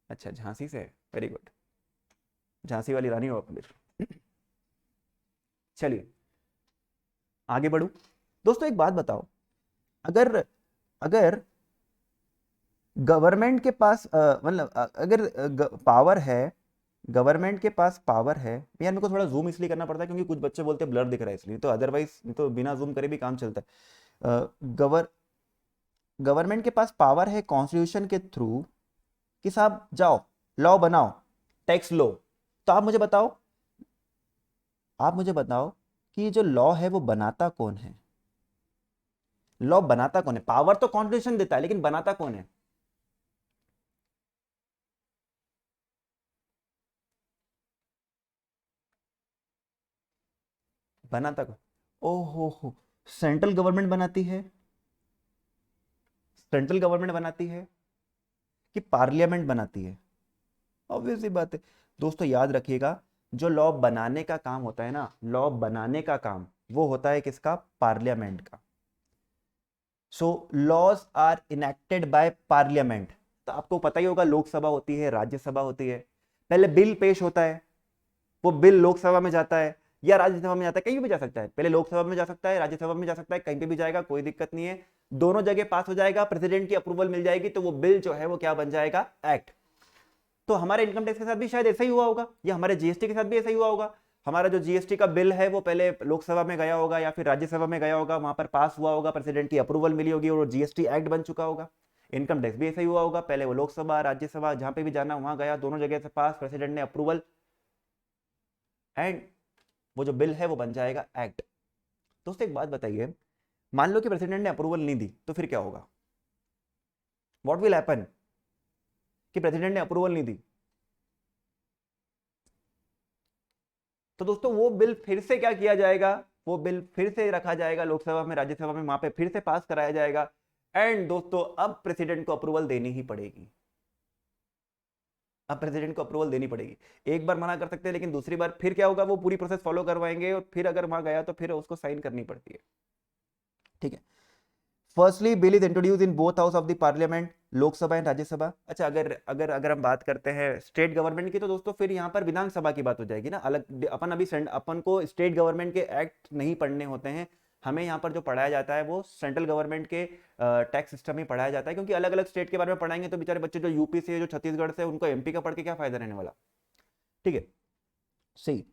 अच्छा झांसी से, वेरी गुड, झांसी वाली रानी हो आप फिर। चलिए आगे बढ़ू। दोस्तों एक बात बताओ, अगर अगर गवर्नमेंट के पास मतलब अगर पावर है गवर्नमेंट के पास पावर है, यार मेरे को थोड़ा जूम इसलिए करना पड़ता है क्योंकि कुछ बच्चे बोलते हैं ब्लर दिख रहा है इसलिए, तो अदरवाइज तो बिना जूम करे भी काम चलता है। गवर्नमेंट के पास पावर है कॉन्स्टिट्यूशन के थ्रू कि साहब जाओ लॉ बनाओ, टैक्स लो। तो आप मुझे बताओ कि ये जो लॉ है वो बनाता कौन है? लॉ बनाता कौन है? पावर तो कॉन्स्टिट्यूशन देता है, लेकिन बनाता कौन है? बनाता कौन? ओहो हो, सेंट्रल गवर्नमेंट बनाती है? सेंट्रल गवर्नमेंट बनाती है कि पार्लियामेंट बनाती है? ऑब्वियस सी बात है। दोस्तों याद रखिएगा, जो लॉ बनाने का काम होता है ना, लॉ बनाने का काम वो होता है किसका? पार्लियामेंट का। So laws are enacted by parliament. तो आपको पता ही होगा, लोकसभा होती है, राज्यसभा होती है। पहले बिल पेश होता है, वो बिल लोकसभा में जाता है या राज्यसभा में जाता है, कहीं भी जा सकता है। पहले लोकसभा में जा सकता है, राज्यसभा में जा सकता है, कहीं पे भी जाएगा, कोई दिक्कत नहीं है। दोनों जगह पास हो जाएगा, प्रेसिडेंट की अप्रूवल मिल जाएगी, तो वो बिल जो है वो क्या बन जाएगा? एक्ट। तो हमारे इनकम टैक्स के साथ भी शायद ऐसा ही हुआ होगा, या हमारे जीएसटी के साथ भी ऐसा ही हुआ होगा। हमारा जो जीएसटी का बिल है वो पहले लोकसभा में गया होगा या फिर राज्यसभा में गया होगा, वहां पर पास हुआ होगा, प्रेसिडेंट की अप्रूवल मिली होगी और जीएसटी एक्ट बन चुका होगा। इनकम टैक्स भी ऐसा ही हुआ होगा, पहले वो लोकसभा राज्यसभा जहां पे भी जाना वहां गया, दोनों जगह से पास, प्रेसिडेंट ने अप्रूवल, एंड वो जो बिल है वो बन जाएगा एक्ट। दोस्तों एक बात बताइए, मान लो कि प्रेसिडेंट ने अप्रूवल नहीं दी, तो फिर क्या होगा? What will happen? कि प्रेसिडेंट ने अप्रूवल नहीं दी, तो दोस्तों वो बिल फिर से क्या किया जाएगा? वो बिल फिर से रखा जाएगा लोकसभा में, राज्यसभा में, वहां पे फिर से पास कराया जाएगा। एंड दोस्तों अब प्रेसिडेंट को अप्रूवल देनी ही पड़ेगी। अब प्रेसिडेंट को अप्रूवल देनी पड़ेगी। एक बार मना कर सकते हैं, लेकिन दूसरी बार फिर क्या होगा? वो पूरी प्रोसेस फॉलो करवाएंगे और फिर अगर वहां गया तो फिर उसको साइन करनी पड़ती है। ठीक है। Firstly bill is introduce in both house of the parliament, Lok Sabha and Rajya Sabha. अच्छा, अगर अगर अगर हम बात करते हैं स्टेट गवर्नमेंट की, तो दोस्तों फिर यहाँ पर विधानसभा की बात हो जाएगी ना अलग। अपन अभी अपन को स्टेट गवर्नमेंट के एक्ट नहीं पढ़ने होते हैं, हमें यहाँ पर जो पढ़ाया जाता है वो सेंट्रल गवर्नमेंट के टैक्स सिस्टम ही पढ़ाया जाता है, क्योंकि अलग अलग स्टेट के बारे में पढ़ाएंगे तो बेचारे बच्चे जो यूपी से, जो छत्तीसगढ़ से, उनको एमपी का पढ़ के क्या फायदा रहने वाला। ठीक है। सी,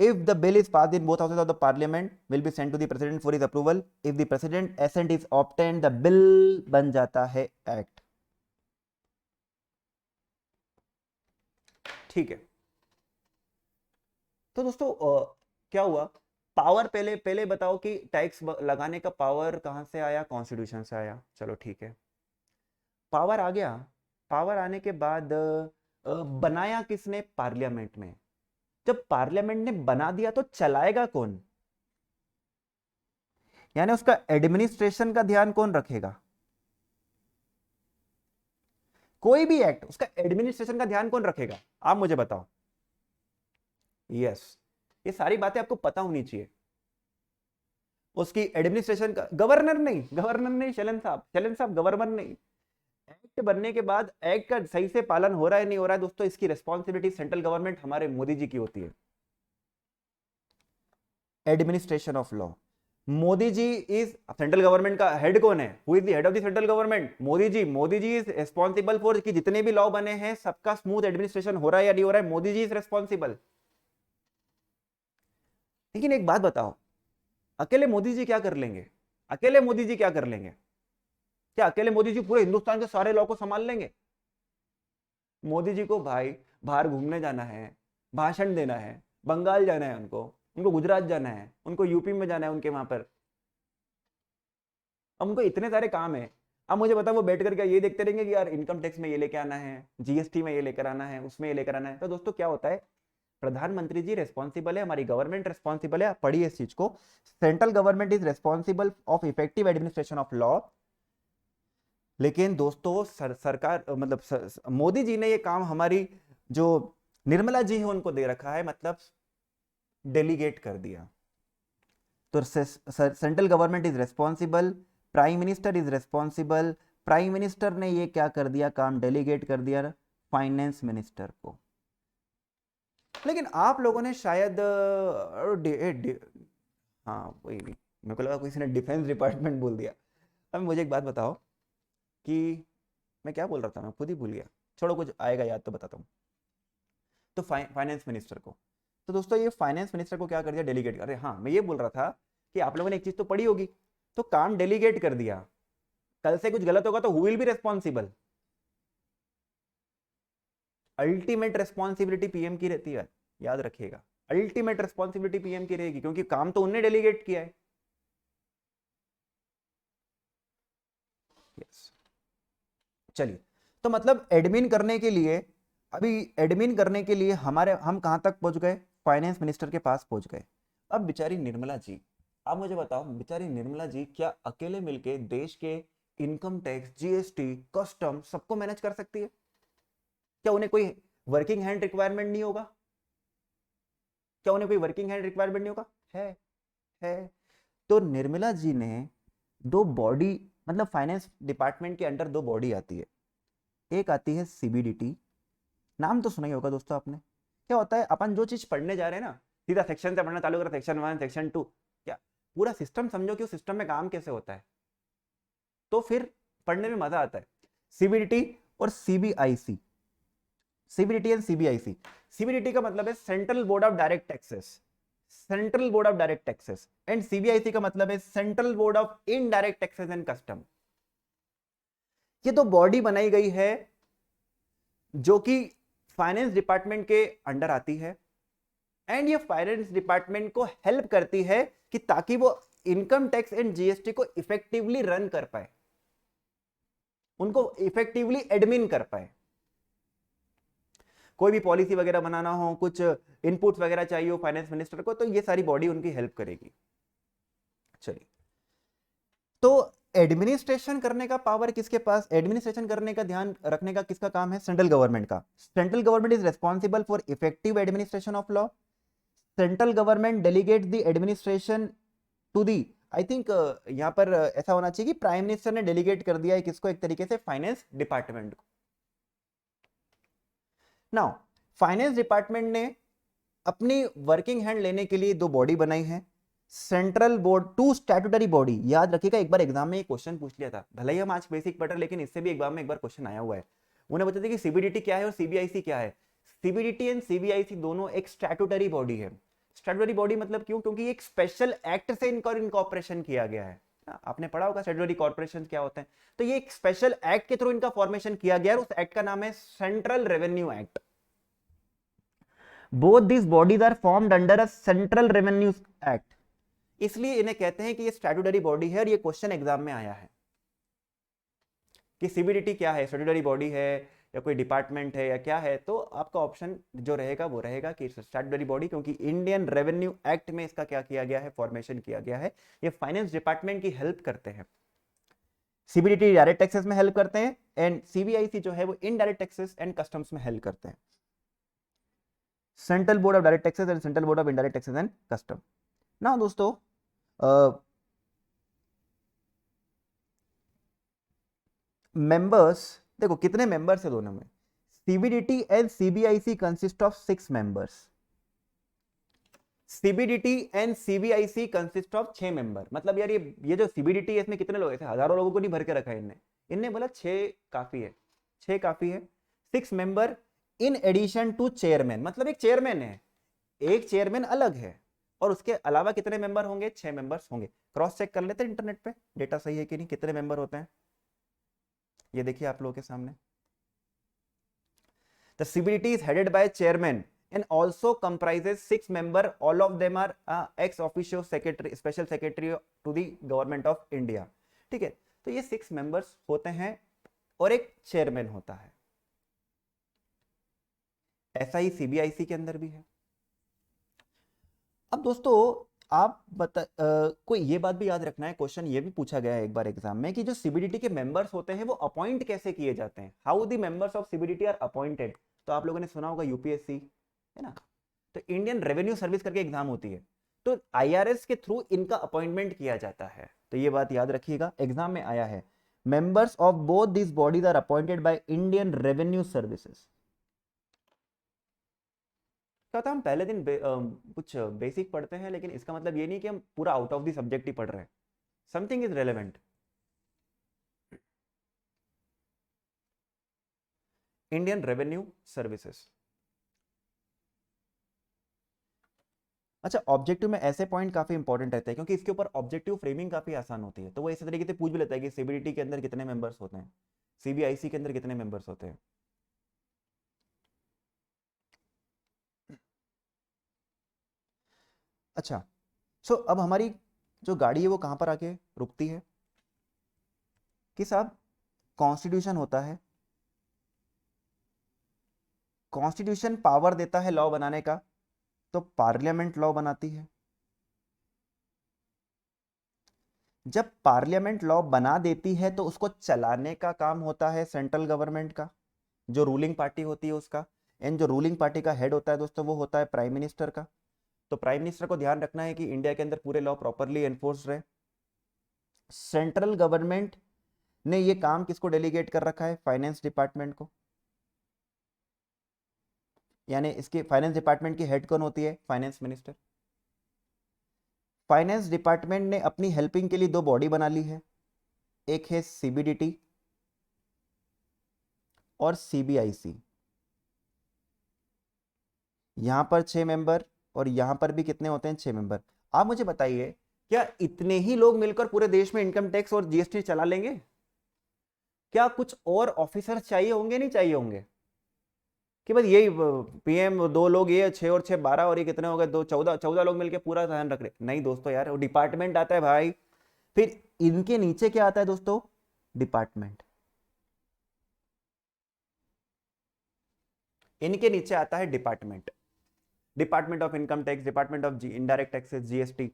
if the bill is passed in both houses of the parliament, will be sent to the president for his approval. If the president assent is obtained, the bill बन जाता है एक्ट। ठीक है। तो दोस्तों क्या हुआ? पावर पहले पहले बताओ कि टैक्स लगाने का पावर कहां से आया? कॉन्स्टिट्यूशन से आया। चलो ठीक है, पावर आ गया। पावर आने के बाद बनाया किसने? पार्लियामेंट में। जब पार्लियामेंट ने बना दिया तो चलाएगा कौन? यानी उसका एडमिनिस्ट्रेशन का ध्यान कौन रखेगा? कोई भी एक्ट, उसका एडमिनिस्ट्रेशन का ध्यान कौन रखेगा? आप मुझे बताओ। यस, ये सारी बातें आपको पता होनी चाहिए। उसकी एडमिनिस्ट्रेशन का गवर्नर नहीं शैलन साहब गवर्नर नहीं। एक्ट बनने के बाद एक्ट का सही से पालन हो रहा है नहीं हो रहा है, दोस्तों इसकी रिस्पॉन्सिबिलिटी सेंट्रल गवर्नमेंट हमारे मोदी जी की होती है। Administration of law, Modi ji is central government का हेड। कौन है? Who is the head of the central government? Modi ji. Modi ji is responsible for कि जितने भी लॉ बने हैं सबका स्मूथ एडमिनिस्ट्रेशन हो रहा है या नहीं हो रहा है, मोदी जी इज रिस्पॉन्सिबल। लेकिन एक बात बताओ, अकेले मोदी जी क्या कर लेंगे? अकेले मोदी जी क्या कर लेंगे? क्या अकेले मोदी जी पूरे हिंदुस्तान के सारे लॉ को संभाल लेंगे? मोदी जी को भाई बाहर घूमने जाना है, भाषण देना है, बंगाल जाना है, उनको उनको गुजरात जाना है, उनको यूपी में जाना है, उनके वहां पर। अब उनको इतने सारे काम है। अब मुझे बताओ वो बैठ कर क्या ये देखते रहेंगे कि यार इनकम टैक्स में ये लेकर आना है, जीएसटी में ये लेकर आना है, उसमें ये लेकर आना है? तो दोस्तों क्या होता है, प्रधानमंत्री जी रेस्पॉन्सिबल है, हमारी गवर्नमेंट रेस्पॉन्सिबल है। आप पढ़िए इस चीज को, central government is responsible of effective administration of law. लेकिन दोस्तों सरकार मोदी जी ने ये काम हमारी जो निर्मला जी है उनको दे रखा है, मतलब डेलीगेट कर दिया। तो central government is responsible, prime minister is responsible. Prime minister ने ये क्या कर दिया? काम डेलीगेट कर दिया फाइनेंस मिनिस्टर को। लेकिन आप लोगों ने शायद हाँ वही नहीं, मेरे को लगा किसी ने डिफेंस डिपार्टमेंट बोल दिया। अब मुझे एक बात बताओ कि मैं क्या बोल रहा था, मैं खुद ही भूल गया। छोड़ो, कुछ आएगा याद तो बताता हूँ। तो फाइनेंस मिनिस्टर को। तो दोस्तों ये फाइनेंस मिनिस्टर को क्या कर दिया, डेलीगेट कर। अरे हाँ, मैं ये बोल रहा था कि आप लोगों ने एक चीज तो पढ़ी होगी, तो काम डेलीगेट कर दिया, कल से कुछ गलत होगा तो who will be responsible? Ultimate responsibility PM की रहती है, याद रखिएगा, अल्टीमेट रेस्पॉन्सिबिलिटी पीएम की रहेगी, क्योंकि काम तो उनने डेलीगेट किया है। यस, चलिए, तो मतलब एडमिन करने के लिए, अभी एडमिन करने के लिए हम कहां तक पहुंच गए, फाइनेंस मिनिस्टर के पास पहुंच गए। अब बेचारी निर्मला जी, आप मुझे बताओ, बेचारी निर्मला जी क्या अकेले मिलके देश के इनकम टैक्स, जीएसटी, कस्टम सबको मैनेज कर सकती है? क्या उन्हें कोई वर्किंग हैंड रिक्वायरमेंट नहीं होगा? क्या उन्हें कोई वर्किंग हैंड रिक्वायरमेंट नहीं होगा? है। तो निर्मला जी ने दो बॉडी, मतलब फाइनेंस डिपार्टमेंट के अंडर दो बॉडी आती है। एक आती है सीबीडीटी, नाम तो सुना ही होगा दोस्तों आपने। क्या होता है, अपन जो चीज पढ़ने जा रहे हैं ना, सीधा सेक्शन से पढ़ना चालू करो, सेक्शन 1, सेक्शन 2, क्या पूरा सिस्टम समझो कि उस सिस्टम में काम कैसे होता है, तो फिर पढ़ने में मजा आता है। सीबीडीटी और CBIC, CBDT and CBIC. CBDT का मतलब है central board of direct taxes, central board of direct taxes, and CBIC का मतलब है central board of indirect taxes and custom. ये तो बॉडी बनाई गई है जो कि फाइनेंस डिपार्टमेंट के अंडर आती है, एंड ये फाइनेंस डिपार्टमेंट को हेल्प करती है कि ताकि वो इनकम टैक्स एंड जीएसटी को इफेक्टिवली रन कर पाए, उनको इफेक्टिवली एडमिन कर पाए। कोई भी पॉलिसी वगैरह बनाना हो, कुछ इनपुट्स वगैरह चाहिए हो फाइनेंस मिनिस्टर को, तो ये सारी बॉडी उनकी हेल्प करेगी। चलिए, तो एडमिनिस्ट्रेशन करने का पावर किसके पास, एडमिनिस्ट्रेशन करने का ध्यान रखने का किसका काम है, सेंट्रल गवर्नमेंट का। Central government is responsible for effective administration of law. Central government delegate the administration to the, I think यहां पर ऐसा होना चाहिए कि प्राइम मिनिस्टर ने डेलीगेट कर दिया है किसको, एक तरीके से फाइनेंस डिपार्टमेंट को। नाउ फाइनेंस डिपार्टमेंट ने अपनी वर्किंग हैंड लेने के लिए दो बॉडी बनाई है, central board, two statutory body. याद रखिएगा, एक बार एग्जाम में एक क्वेश्चन पूछ लिया था, भले ही हम आज बेसिक पढ़ रहे, लेकिन इससे भी एग्जाम में एक बार क्वेश्चन आया हुआ है। उन्हें बता दें कि सीबीडीटी क्या है और सीबीआईसी क्या है। सीबीडीटी एंड सीबीआईसी दोनों एक स्टैट्यूटरी बॉडी है। स्टैट्यूटरी बॉडी मतलब क्यों, क्योंकि एक स्पेशल एक्ट से इनका इनकॉर्पोरेशन किया गया है। आपने पढ़ा होगा स्टैट्यूटरी कॉर्पोरेशन क्या होते हैं, तो ये एक स्पेशल एक्ट के थ्रू इनका फॉर्मेशन किया गया है, उस एक्ट का नाम है central revenue act. Both this bodies are formed under a central revenue act, इसलिए इन्हें कहते हैं कि ये स्टैट्यूटरी बॉडी है। और ये क्वेश्चन एग्जाम में आया है कि सीबीडीटी क्या है, स्टैट्यूटरी बॉडी है या कोई डिपार्टमेंट है या क्या है, तो आपका ऑप्शन जो रहेगा वो रहेगा कि स्टैट्यूटरी बॉडी, क्योंकि इंडियन रेवेन्यू एक्ट में इसका क्या किया गया है, फॉर्मेशन किया गया है। ये फाइनेंस डिपार्टमेंट की हेल्प करते हैं। सीबीडीटी डायरेक्ट टैक्सेस में हेल्प करते हैं, एंड सीबीआईसी जो है वो इनडायरेक्ट टैक्सेस एंड कस्टम्स में हेल्प करते हैं। Central board of direct taxes and central board of indirect taxes and custom. ना दोस्तों, मेंबर्स देखो कितने मेंबर्स है दोनों में, CBDT and CBIC consist of 6 members, CBDT and CBIC consist of 6 member. मतलब यार ये जो सीबीडीटी है इसमें कितने लोग हैं, हजारों लोगों को नहीं भर के रखा है इनने, इनने बोला 6 काफी है, 6 काफी है। 6 member in addition to chairman, मतलब एक चेयरमैन है, एक चेयरमैन अलग है, और उसके अलावा कितने मेंबर होंगे, 6 मेंबर्स होंगे। क्रॉस चेक कर लेते हैं इंटरनेट पे, डेटा सही है कि नहीं, कितने मेंबर होते हैं। ये देखिए आप लोगों के सामने, the CBDT is headed by a chairman and also comprises 6 members, all of them are ex officio secretary, special secretary to the government of India। ठीक है, तो ये 6 मेंबर्स होते हैं और एक चेयरमैन होता है। ऐसा ही सीबीआईसी के अंदर भी है। अब दोस्तों आप कोई ये बात भी याद रखना है, क्वेश्चन ये भी पूछा गया है एक बार एग्जाम में कि जो सीबीडीटी के मेंबर्स होते हैं वो अपॉइंट कैसे किए जाते हैं, how the members of CBDT are appointed. तो आप लोगों ने सुना होगा यूपीएससी, है ना, तो इंडियन रेवेन्यू सर्विस करके एग्जाम होती है, तो आईआरएस के थ्रू इनका अपॉइंटमेंट किया जाता है। तो ये बात याद रखिएगा, एग्जाम में आया है, members of both this bodies are appointed by Indian revenue services. क्या होता है, हम पहले दिन कुछ बेसिक पढ़ते हैं, लेकिन इसका मतलब ये नहीं कि हम पूरा आउट ऑफ द सब्जेक्ट ही पढ़ रहे हैं, something is relevant. Indian revenue services, अच्छा, ऑब्जेक्टिव में ऐसे पॉइंट काफी इंपॉर्टेंट रहते हैं क्योंकि इसके ऊपर ऑब्जेक्टिव फ्रेमिंग काफी आसान होती है, तो वो इसी तरीके से पूछ भी लेता है कि सीबीडीटी के अंदर कितने मेंबर्स होते हैं, सीबीआईसी के अंदर कितने मेंबर्स होते हैं। अच्छा, सो अब हमारी जो गाड़ी है वो कहां पर आके रुकती है कि साहब कॉन्स्टिट्यूशन होता है, कॉन्स्टिट्यूशन पावर देता है लॉ बनाने का, तो पार्लियामेंट लॉ बनाती है। जब पार्लियामेंट लॉ बना देती है तो उसको चलाने का काम होता है सेंट्रल गवर्नमेंट का, जो रूलिंग पार्टी होती है उसका। एंड जो रूलिंग पार्टी का हेड होता है दोस्तों वो होता है प्राइम मिनिस्टर का। तो प्राइम मिनिस्टर को ध्यान रखना है कि इंडिया के अंदर पूरे लॉ प्रॉपरली एनफोर्स रहे। सेंट्रल गवर्नमेंट ने ये काम किसको डेलीगेट कर रखा है, फाइनेंस डिपार्टमेंट को। यानी इसके फाइनेंस डिपार्टमेंट की हेड कौन होती है, फाइनेंस मिनिस्टर। फाइनेंस डिपार्टमेंट ने अपनी हेल्पिंग के लिए दो बॉडी बना ली है, एक है सीबीडीटी और सीबीआईसी। यहां पर 6 मेंबर और यहां पर भी कितने होते हैं, 6 मेंबर। आप मुझे बताइए, क्या इतने ही लोग मिलकर पूरे देश में इनकम टैक्स और जीएसटी चला लेंगे? क्या कुछ और ऑफिसर चाहिए होंगे, नहीं चाहिए होंगे? कि बस यही पीएम, 2 लोग, ये 6 और 6 12, और ये कितने हो गए, 2 14 लोग मिलकर पूरा ध्यान रख रहे? नहीं दोस्तों यार, वो डिपार्टमेंट आता है भाई। फिर इनके नीचे क्या आता है दोस्तों, डिपार्टमेंट। इनके नीचे आता है department, department of income tax, department of indirect taxes, GST.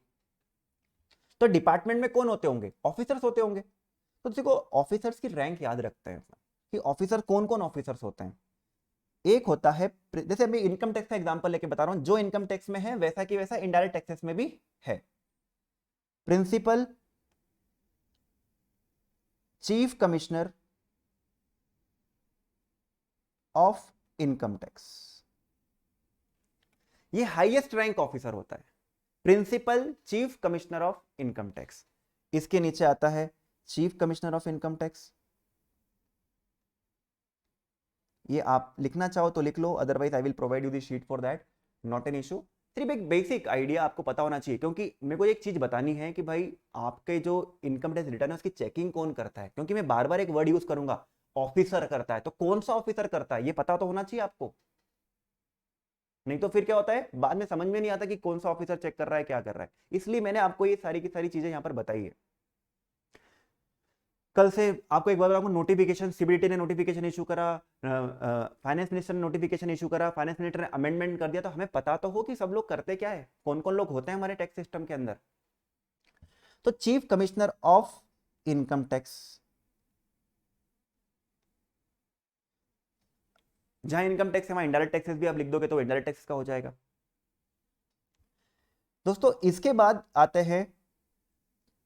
तो डिपार्टमेंट में कौन होते होंगे, ऑफिसर्स होते होंगे। तो देखो, ऑफिसर्स की रैंक याद रखते हैं कि ऑफिसर कौन कौन ऑफिसर्स होते हैं। एक होता है, जैसे अभी इनकम टैक्स का एग्जांपल लेके बता रहा हूं, जो इनकम टैक्स में है वैसा की वैसा इनडायरेक्ट टैक्सेस में भी है। Principal chief commissioner of income tax, ये हाईएस्ट रैंक ऑफिसर होता है, principal chief commissioner of income tax. इसके नीचे आता है chief commissioner of income tax. ये आप लिखना चाहो तो लिख लो, otherwise I will provide you the sheet for that, not an issue. सिर्फ एक बेसिक आइडिया आपको पता होना चाहिए, क्योंकि मेरे को एक चीज बतानी है कि भाई आपके जो इनकम टैक्स रिटर्न है उसकी चेकिंग कौन करता है, क्योंकि मैं बार बार एक वर्ड यूज करूंगा, ऑफिसर करता है, तो कौन सा ऑफिसर करता है ये पता तो होना चाहिए आपको। नहीं तो फिर क्या होता है, बाद में समझ में नहीं आता कि कौन सा ऑफिसर चेक कर रहा है, क्या कर रहा है। इसलिए मैंने आपको ये सारी की सारी चीजें यहां पर बताई है। कल से आपको एक बार आपको नोटिफिकेशन, सीबीडीटी ने नोटिफिकेशन इशू करा, फाइनेंस मिनिस्टर ने नोटिफिकेशन इशू करा, फाइनेंस मिनिस्टर ने अमेंडमेंट कर दिया, तो हमें पता तो हो कि सब लोग करते क्या है, कौन कौन लोग होते हैं हमारे टैक्स सिस्टम के अंदर। तो chief commissioner of income tax, जहां इनकम टैक्स है वहां इनडायरेक्ट टैक्सेस भी आप लिख दोगे तो इनडायरेक्ट टैक्स का हो जाएगा। दोस्तों इसके बाद आते हैं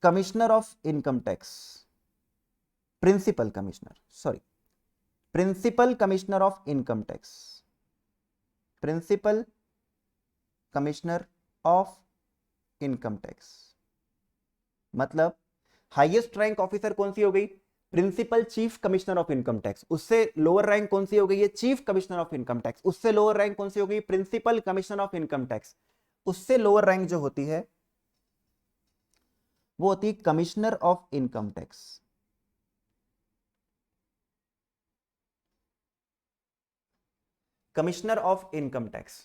commissioner of income tax, principal commissioner, sorry, principal commissioner of income tax, principal commissioner of income tax. मतलब हाईएस्ट रैंक ऑफिसर कौन सी हो गई, principal chief commissioner of income tax. उससे लोअर रैंक कौन सी हो गई है, chief commissioner of income tax. उससे लोअर रैंक कौन सी हो गई, principal commissioner of income tax. उससे लोअर रैंक जो होती है वो होती है commissioner of income tax. Commissioner of income tax.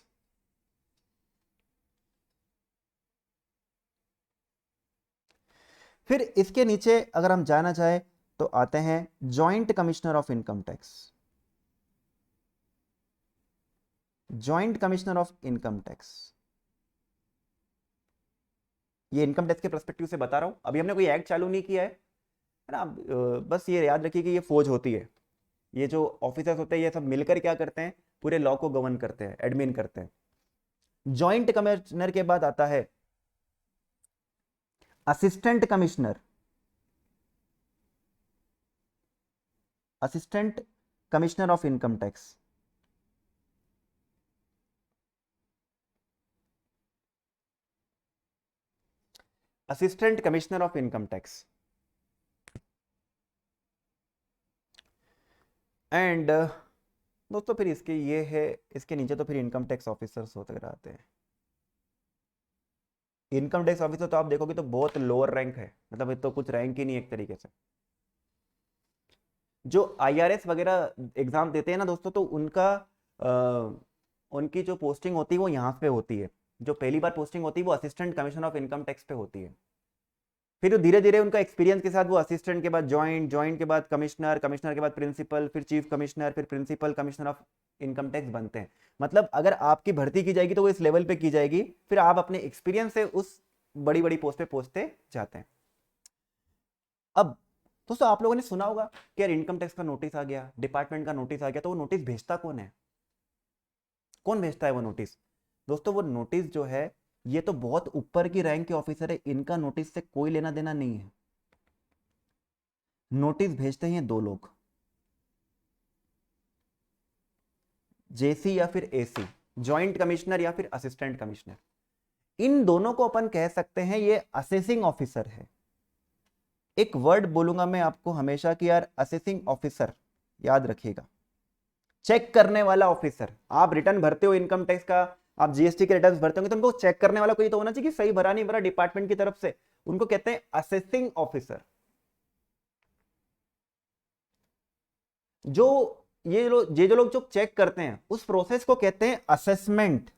फिर इसके नीचे अगर हम जाना चाहे तो आते हैं joint commissioner of income tax, joint commissioner of income tax. ये इनकम टैक्स के पर्सपेक्टिव से बता रहा हूं, अभी हमने कोई एक्ट चालू नहीं किया है ना। बस ये याद रखिए कि ये फौज होती है, ये जो ऑफिसर्स होते हैं ये सब मिलकर क्या करते हैं, पूरे लॉ को गवर्न करते हैं, एडमिन करते हैं। जॉइंट कमिश्नर के बाद आता है assistant commissioner, assistant commissioner of income tax. Assistant commissioner of income tax. And दोस्तों फिर इसके ये है, इसके नीचे तो फिर इनकम टैक्स ऑफिसर्स होते रहते हैं। इनकम टैक्स ऑफिसर तो आप देखोगे तो बहुत लोअर रैंक है, मतलब ये तो कुछ रैंक ही नहीं एक तरीके से। जो आईआरएस वगैरह एग्जाम देते हैं ना दोस्तों, तो उनकी जो पोस्टिंग होती है वो यहाँ पे होती है। जो पहली बार पोस्टिंग होती है वो assistant commissioner of income tax पे होती है। फिर धीरे धीरे उनका एक्सपीरियंस के साथ वो असिस्टेंट के बाद ज्वाइंट, ज्वाइंट के बाद कमिश्नर, कमिश्नर के बाद प्रिंसिपल, फिर चीफ कमिश्नर, फिर principal commissioner of income tax बनते हैं। मतलब अगर आपकी भर्ती की जाएगी तो वो इस लेवल पे की जाएगी, फिर आप अपने एक्सपीरियंस से उस बड़ी बड़ी पोस्ट पे पहुंचते जाते हैं। अब दोस्तों आप लोगों ने सुना होगा कि यार इनकम टैक्स का नोटिस आ गया, डिपार्टमेंट का नोटिस आ गया, तो वो नोटिस भेजता कौन है? कौन भेजता है वो नोटिस? दोस्तों वो नोटिस जो है ये तो बहुत ऊपर की रैंक के ऑफिसर है, इनका नोटिस से कोई लेना देना नहीं है। नोटिस भेजते हैं दो लोग, जेसी या फिर एसी, जॉइंट कमिश्नर या फिर असिस्टेंट कमिश्नर। इन दोनों को अपन कह सकते हैं ये असेसिंग ऑफिसर है। एक वर्ड बोलूंगा मैं आपको हमेशा कि यार असेसिंग ऑफिसर, याद रखिएगा, चेक करने वाला ऑफिसर। आप रिटर्न भरते हो इनकम टैक्स का, आप जीएसटी के रिटर्न भरते होंगे, तो उनको चेक करने वाला कोई तो होना चाहिए कि सही भरा नहीं भरा डिपार्टमेंट की तरफ से, उनको कहते हैं असेसिंग ऑफिसर। जो ये जो लोग जो चेक करते हैं उस प्रोसेस को कहते हैं असेसमेंट,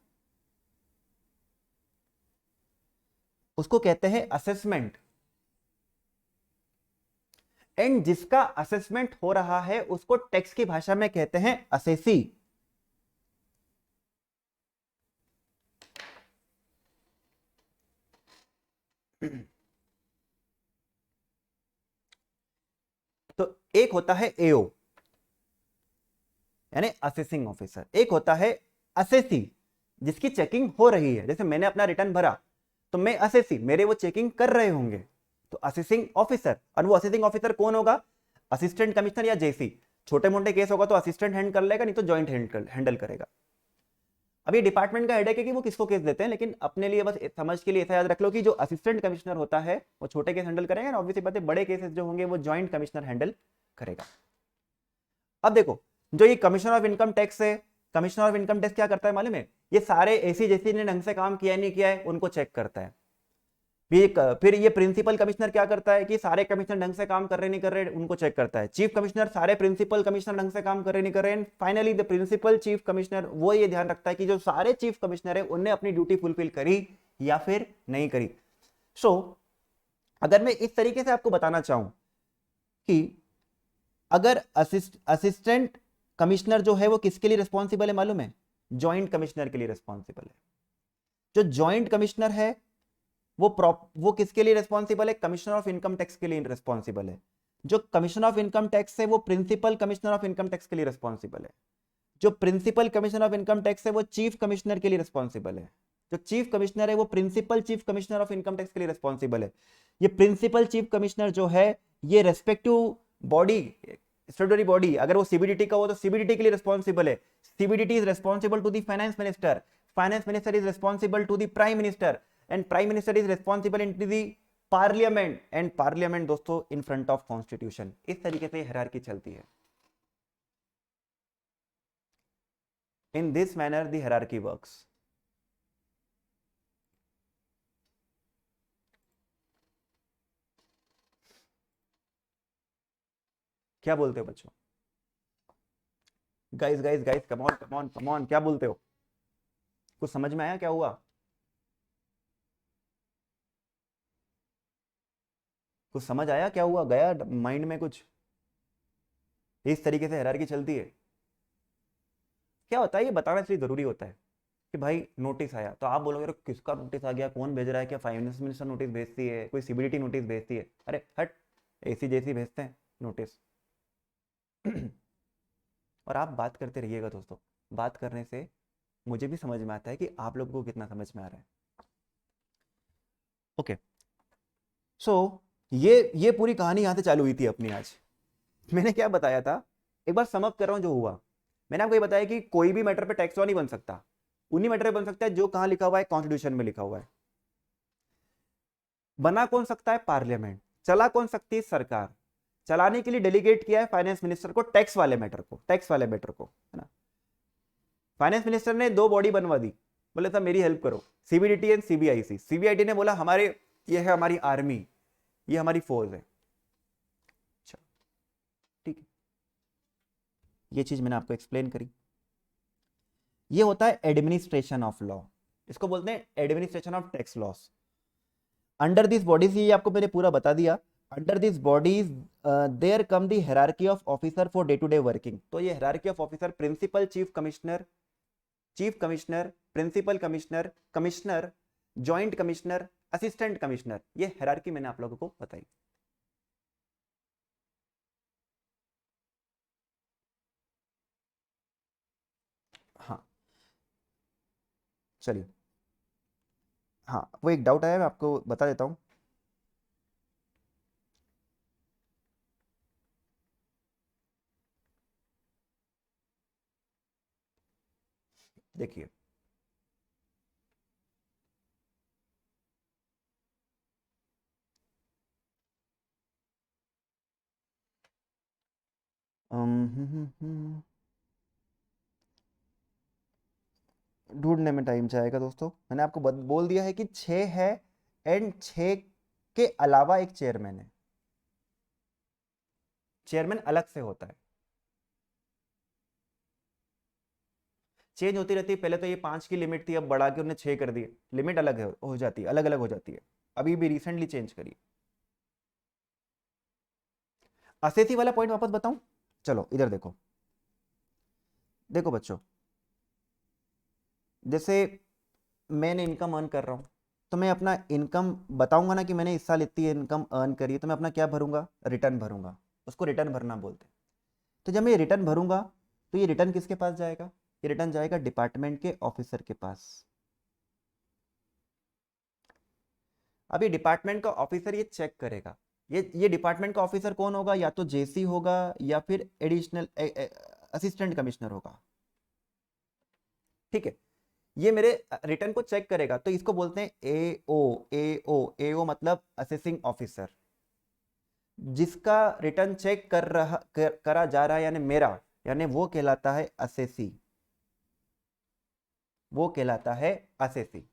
उसको कहते हैं असेसमेंट। एंड जिसका असेसमेंट हो रहा है उसको टैक्स की भाषा में कहते हैं असेसी। तो एक होता है एओ यानी असेसिंग ऑफिसर, एक होता है असेसी जिसकी चेकिंग हो रही है। जैसे मैंने अपना रिटर्न भरा तो मैं असेसी, मेरे वो चेकिंग कर रहे होंगे, तो असेसिंग ऑफिसर। और वो असेसिंग ऑफिसर कौन होगा? असिस्टेंट कमिश्नर या जेसी। छोटे मोटे केस होगा तो असिस्टेंट हैंडल कर लेगा, नहीं तो ज्वाइंट हैंडल करेगा। अब ये डिपार्टमेंट का हेडेक है कि वो किसको केस देते हैं, लेकिन अपने लिए बस समझ के लिए ऐसा याद रख लो कि जो असिस्टेंट कमिश्नर होता है वो छोटे केस हैंडल करेगा, ऑब्वियसली बात है बड़े केसेस जो होंगे वो ज्वाइंट कमिश्नर हैंडल करेगा। अब देखो, जो ये कमिश्नर ऑफ इनकम टैक्स है, कमिश्नर ऑफ इनकम टैक्स क्या करता है मालूम है? ये सारे ऐसी जैसी ने ढंग से काम किया नहीं किया है उनको चेक करता है। फिर ये प्रिंसिपल कमिश्नर क्या करता है कि सारे कमिश्नर ढंग से काम कर रहे नहीं कर रहे उनको चेक करता है। चीफ कमिश्नर सारे प्रिंसिपल कमिश्नर ढंग से काम कर रहे नहीं कर रहे। Finally the principal chief commissioner वो ये ध्यान रखता है कि जो सारे चीफ कमिश्नर है उनने अपनी ड्यूटी फुलफिल करी या फिर नहीं करी। सो अगर मैं इस तरीके से आपको बताना चाहूं कि अगर असिस्टेंट कमिश्नर जो है वो किसके लिए रिस्पॉन्सिबल है मालूम है? ज्वाइंट कमिश्नर के लिए रिस्पॉन्सिबल है। जो ज्वाइंट कमिश्नर है वो किसके लिए रिस्पॉन्सिबल है? कमिश्नर ऑफ इनकम टैक्स के लिए रिस्पॉन्सिबल है। जो कमिश्नर ऑफ इनकम टैक्स है वो principal commissioner of income tax के लिए रिस्पॉन्सिबल है। जो principal commissioner of income tax है वो चीफ कमिश्नर के लिए रिस्पॉन्सिबल है। जो चीफ कमिश्नर है वो principal chief commissioner of income tax के लिए रिस्पॉन्सिबल है। ये प्रिंसिपल चीफ कमिश्नर जो है ये रेस्पेक्टिव बॉडी, स्टेटरी बॉडी, अगर वो सीबीडीटी का हो तो सीबीडीटी के लिए रिस्पॉन्सिबल है। CBDT is responsible to the finance minister, finance minister is responsible to the prime minister, and prime minister is responsible in to the parliament, and parliament दोस्तों in front of constitution. इस तरीके से hierarchy चलती है। In this manner the hierarchy works. क्या बोलते हो बच्चों? Guys guys guys, come on come on come on, क्या बोलते हो? कुछ समझ में आया क्या हुआ? कुछ समझ आया क्या हुआ? गया माइंड में कुछ? इस तरीके से हायरार्की चलती है। क्या होता है ये बताना इसलिए जरूरी होता है कि भाई नोटिस आया तो आप बोलोगे किसका नोटिस आ गया, कौन भेज रहा है, क्या फाइनेंस मिनिस्टर नोटिस भेजती है, कोई सीबीडीटी नोटिस भेजती है? अरे हट, ऐसी जैसी भेजते हैं नोटिस। और आप बात करते रहिएगा दोस्तों, बात करने से मुझे भी समझ में आता है कि आप लोगों को कितना समझ में आ रहा है। ओके, सो ये पूरी कहानी यहाँ से चालू हुई थी अपनी आज। मैंने क्या बताया था, एक बार समअप कर रहा हूँ जो हुआ। मैंने आपको ये बताया कि कोई भी मैटर पे टैक्स लॉ नहीं बन सकता, उन्हीं मैटर पे बन सकता है जो कहां लिखा हुआ है, कॉन्स्टिट्यूशन में लिखा हुआ है। बना कौन सकता है? पार्लियामेंट। चला कौन सकती है? सरकार। चलाने के लिए डेलीगेट किया है फाइनेंस मिनिस्टर को, टैक्स वाले मैटर को, टैक्स वाले मैटर को, है ना। फाइनेंस मिनिस्टर ने दो बॉडी बनवा दी, बोले साहब मेरी हेल्प करो, सीबीडीटी एंड सीबीआईसी। सीबीआईटी ने बोला हमारे ये है हमारी आर्मी, ये हमारी फौज है। अच्छा ठीक है, ये चीज मैंने आपको एक्सप्लेन करी। ये होता है एडमिनिस्ट्रेशन ऑफ लॉ, इसको बोलते हैं administration of tax laws. Under this bodies, ये आपको मैंने पूरा बता दिया। Under this bodies there come the hierarchy of officer for day to day working. तो ये hierarchy of officer principal, chief commissioner, principal commissioner, commissioner, joint commissioner, assistant commissioner, ये hierarchy मैंने आप लोगों को बताई। हाँ चलिए, हाँ वो एक डाउट आया, मैं आपको बता देता हूँ। देखिए ढूंढने में टाइम जाएगा दोस्तों। मैंने आपको बोल दिया है कि 6 है एंड 6 के अलावा एक चेयरमैन है। चेयरमैन अलग से होता है, चेंज होती रहती है। पहले तो ये 5 की लिमिट थी, अब बढ़ा के उन्होंने 6 कर दी। लिमिट अलग हो जाती है, अलग अलग हो जाती है, अभी भी रिसेंटली चेंज करी। असेसी वाला पॉइंट वापस बताऊं, चलो इधर देखो। देखो बच्चों, जैसे मैंने इनकम अर्न कर रहा हूं, तो मैं अपना इनकम बताऊंगा ना कि मैंने इस साल इतनी इनकम अर्न करी है, तो मैं अपना क्या भरूंगा, रिटर्न भरूंगा। उसको रिटर्न भरना बोलते हैं। तो जब मैं रिटर्न भरूंगा, तो ये रिटर्न किसके पास जाएगा, ये रिटर्न जाएगा डिपार्टमेंट के ऑफिसर के पास। अभी डिपार्टमेंट का ऑफिसर ये चेक करेगा, ये डिपार्टमेंट का ऑफिसर कौन होगा, या तो जेसी होगा या फिर एडिशनल असिस्टेंट कमिश्नर होगा। ठीक है, ये मेरे रिटर्न को चेक करेगा, तो इसको बोलते हैं एओ। एओ मतलब असेसिंग ऑफिसर। जिसका रिटर्न चेक करा जा रहा है, यानी मेरा, यानी वो कहलाता है असेसी, वो कहलाता है असेसी।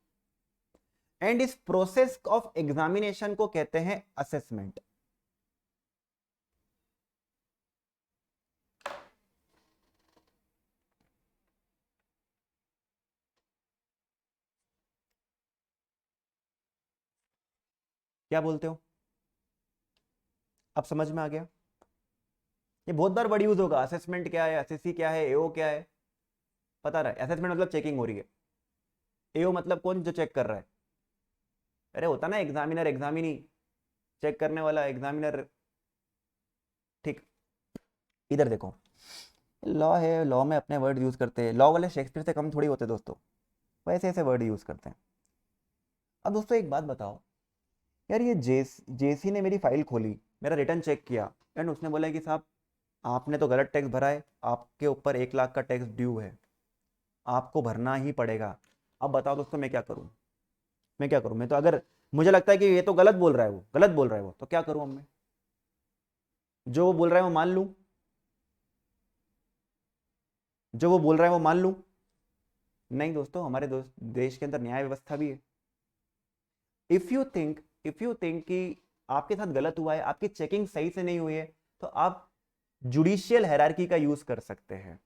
एंड इस प्रोसेस ऑफ एग्जामिनेशन को कहते हैं असेसमेंट। क्या बोलते हो, अब समझ में आ गया? ये बहुत बार वर्ड यूज होगा, असेसमेंट क्या है, असेसी क्या है, एओ क्या है, पता रहा है। असेसमेंट मतलब चेकिंग हो रही है, एओ मतलब कौन जो चेक कर रहा है। अरे होता ना एग्जामिनर, एग्जामिनी, चेक करने वाला एग्जामिनर। ठीक, इधर देखो, लॉ है, लॉ में अपने वर्ड यूज करते हैं। लॉ वाले शेक्सपियर से कम थोड़ी होते दोस्तों, वैसे ऐसे वर्ड यूज करते हैं। अब दोस्तों एक बात बताओ यार, ये जेसी ने मेरी फाइल खोली, मेरा रिटर्न चेक किया, एंड उसने बोला कि साहब आपने तो गलत टैक्स भरा है, आपके ऊपर 1 लाख का टैक्स ड्यू है, आपको भरना ही पड़ेगा। अब बताओ दोस्तों मैं क्या करूं, मैं क्या करूं? मैं तो, अगर मुझे लगता है कि ये तो गलत बोल रहा है, वो गलत बोल रहा है, वो तो क्या करूं अब मैं? जो वो बोल रहा है वो मान लूं, जो वो बोल रहा है वो मान लूं? नहीं दोस्तों, हमारे दोस्त देश के अंदर न्याय व्यवस्था भी है। इफ यू थिंक कि आपके साथ गलत हुआ है, आपकी चेकिंग सही से नहीं हुई है, तो आप जुडिशियल हायरार्की का यूज कर सकते हैं।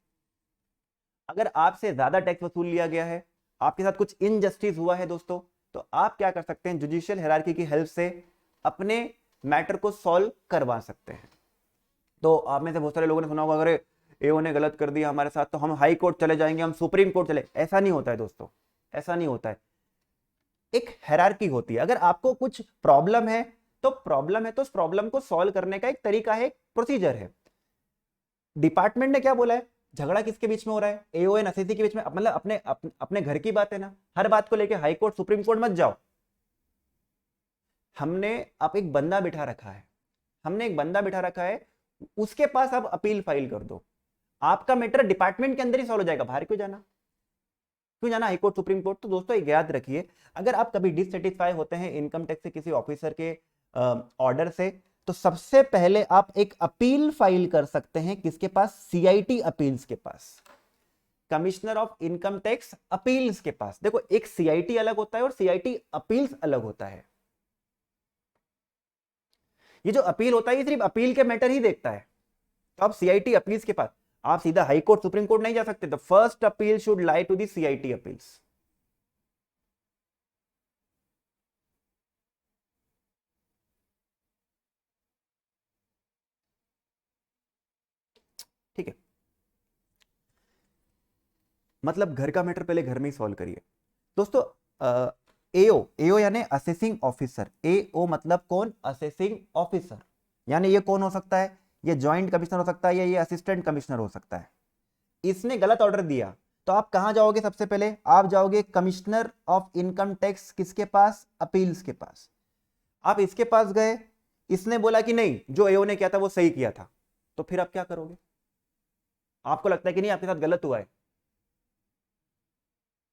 अगर आपसे ज्यादा टैक्स वसूल लिया गया है, आपके साथ कुछ इनजस्टिस हुआ है दोस्तों, तो आप क्या कर सकते हैं, जुडिशियल हायरार्की की हेल्प से अपने मैटर को सॉल्व करवा सकते हैं। तो आप में से बहुत सारे लोगों ने सुना होगा, अगर एओ ने गलत कर दिया हमारे साथ तो हम हाई कोर्ट चले जाएंगे, हम सुप्रीम कोर्ट चले। ऐसा नहीं होता है दोस्तों, ऐसा नहीं होता है। एक हायरार्की होती है। अगर आपको कुछ प्रॉब्लम है, तो प्रॉब्लम है तो उस प्रॉब्लम को सॉल्व करने का एक तरीका है, एक प्रोसीजर है। डिपार्टमेंट ने क्या बोला है, झगड़ा किसके बीच में हो रहा है, एओ एंड असेसी के बीच में, मतलब अपने घर की बात है ना, हर बात को लेके हाई कोर्ट सुप्रीम कोर्ट मत जाओ। हमने अब एक बंदा बिठा रखा है, हमने एक बंदा बिठा रखा है, उसके पास आप अपील फाइल कर दो, आपका मैटर डिपार्टमेंट के अंदर ही सॉल्व हो जाएगा। बाहर क्यों जाना, क्यों जाना हाई कोर्ट सुप्रीम कोर्ट? तो दोस्तों एक याद रखिए, अगर आप कभी डिससेटिस्फाई होते हैं इनकम टैक्स से किसी ऑफिसर के ऑर्डर से, तो सबसे पहले आप एक अपील फाइल कर सकते हैं, किसके पास, सीआईटी अपील्स के पास। Commissioner of income tax appeals के पास। देखो एक सीआईटी अलग होता है और सीआईटी अपील्स अलग होता है। ये जो अपील होता है ये सिर्फ अपील के मैटर ही देखता है। तो आप सीआईटी अपील्स के पास, आप सीधा हाई कोर्ट सुप्रीम कोर्ट नहीं जा सकते। The first appeal should lie to the CIT appeals. ठीक है, मतलब घर का मैटर पहले घर में ही सॉल्व करिए दोस्तों। एओ, एओ यानी असेसिंग ऑफिसर। एओ मतलब कौन? Assessing officer. यानी ये कौन हो सकता है? ये जॉइंट कमिश्नर हो सकता है या ये असिस्टेंट कमिश्नर हो सकता है। इसने गलत ऑर्डर दिया तो आप कहां जाओगे? सबसे पहले आप जाओगे कमिश्नर ऑफ इनकम टैक्स, किसके पास? अपील्स के पास। आप इसके पास गए, इसने बोला कि नहीं जो एओ ने किया था वो सही किया था, तो फिर आप क्या करोगे? आपको लगता है कि नहीं आपके साथ गलत हुआ है,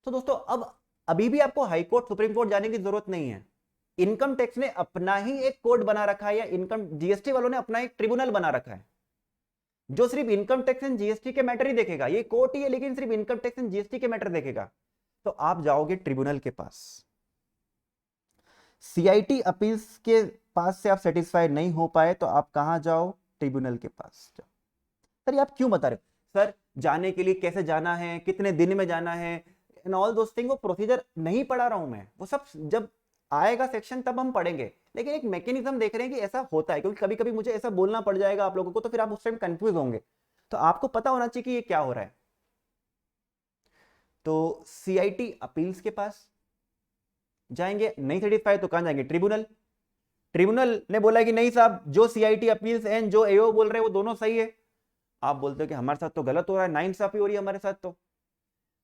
तो दोस्तों अब अभी भी आपको हाई कोर्ट सुप्रीम कोर्ट जाने की जरूरत नहीं है। इनकम टैक्स ने अपना ही एक कोर्ट बना रखा है, या इनकम जीएसटी वालों ने अपना एक ट्रिब्यूनल बना रखा है जो सिर्फ इनकम टैक्स एंड जीएसटी के मैटर ही देखेगा। ये कोर्ट ही है लेकिन सिर्फ इनकम टैक्स एंड जीएसटी के मैटर देखेगा। तो आप जाओगे ट्रिब्यूनल के पास। सीआईटी अपील्स के पास से आप सेटिस्फाइड नहीं हो पाए तो आप कहां जाओ? ट्रिब्यूनल के पास जाओ। सर ये आप क्यों बता रहे हो? सर जाने के लिए कैसे जाना है, कितने दिन में जाना है, एंड ऑल दोस थिंग, वो प्रोसीजर नहीं पढ़ा रहा हूं मैं, वो सब जब आएगा सेक्शन तब हम पढ़ेंगे। लेकिन एक मैकेनिज्म देख रहे हैं कि ऐसा होता है, क्योंकि कभी कभी मुझे ऐसा बोलना पड़ जाएगा आप लोगों को, तो फिर आप उस टाइम कंफ्यूज होंगे। तो आपको पता होना चाहिए कि ये क्या हो रहा है। तो सीआईटी अपील्स के पास जाएंगे, नहीं सेटिस्फाई तो कहां जाएंगे? ट्रिब्यूनल। ट्रिब्यूनल ने बोला कि नहीं साहब, जो सीआईटी अपील्स एंड जो एओ बोल रहे हैं वो दोनों सही है। आप बोलते हो कि हमारे साथ तो गलत हो रहा है, नाइंसाफी हो रही है हमारे साथ।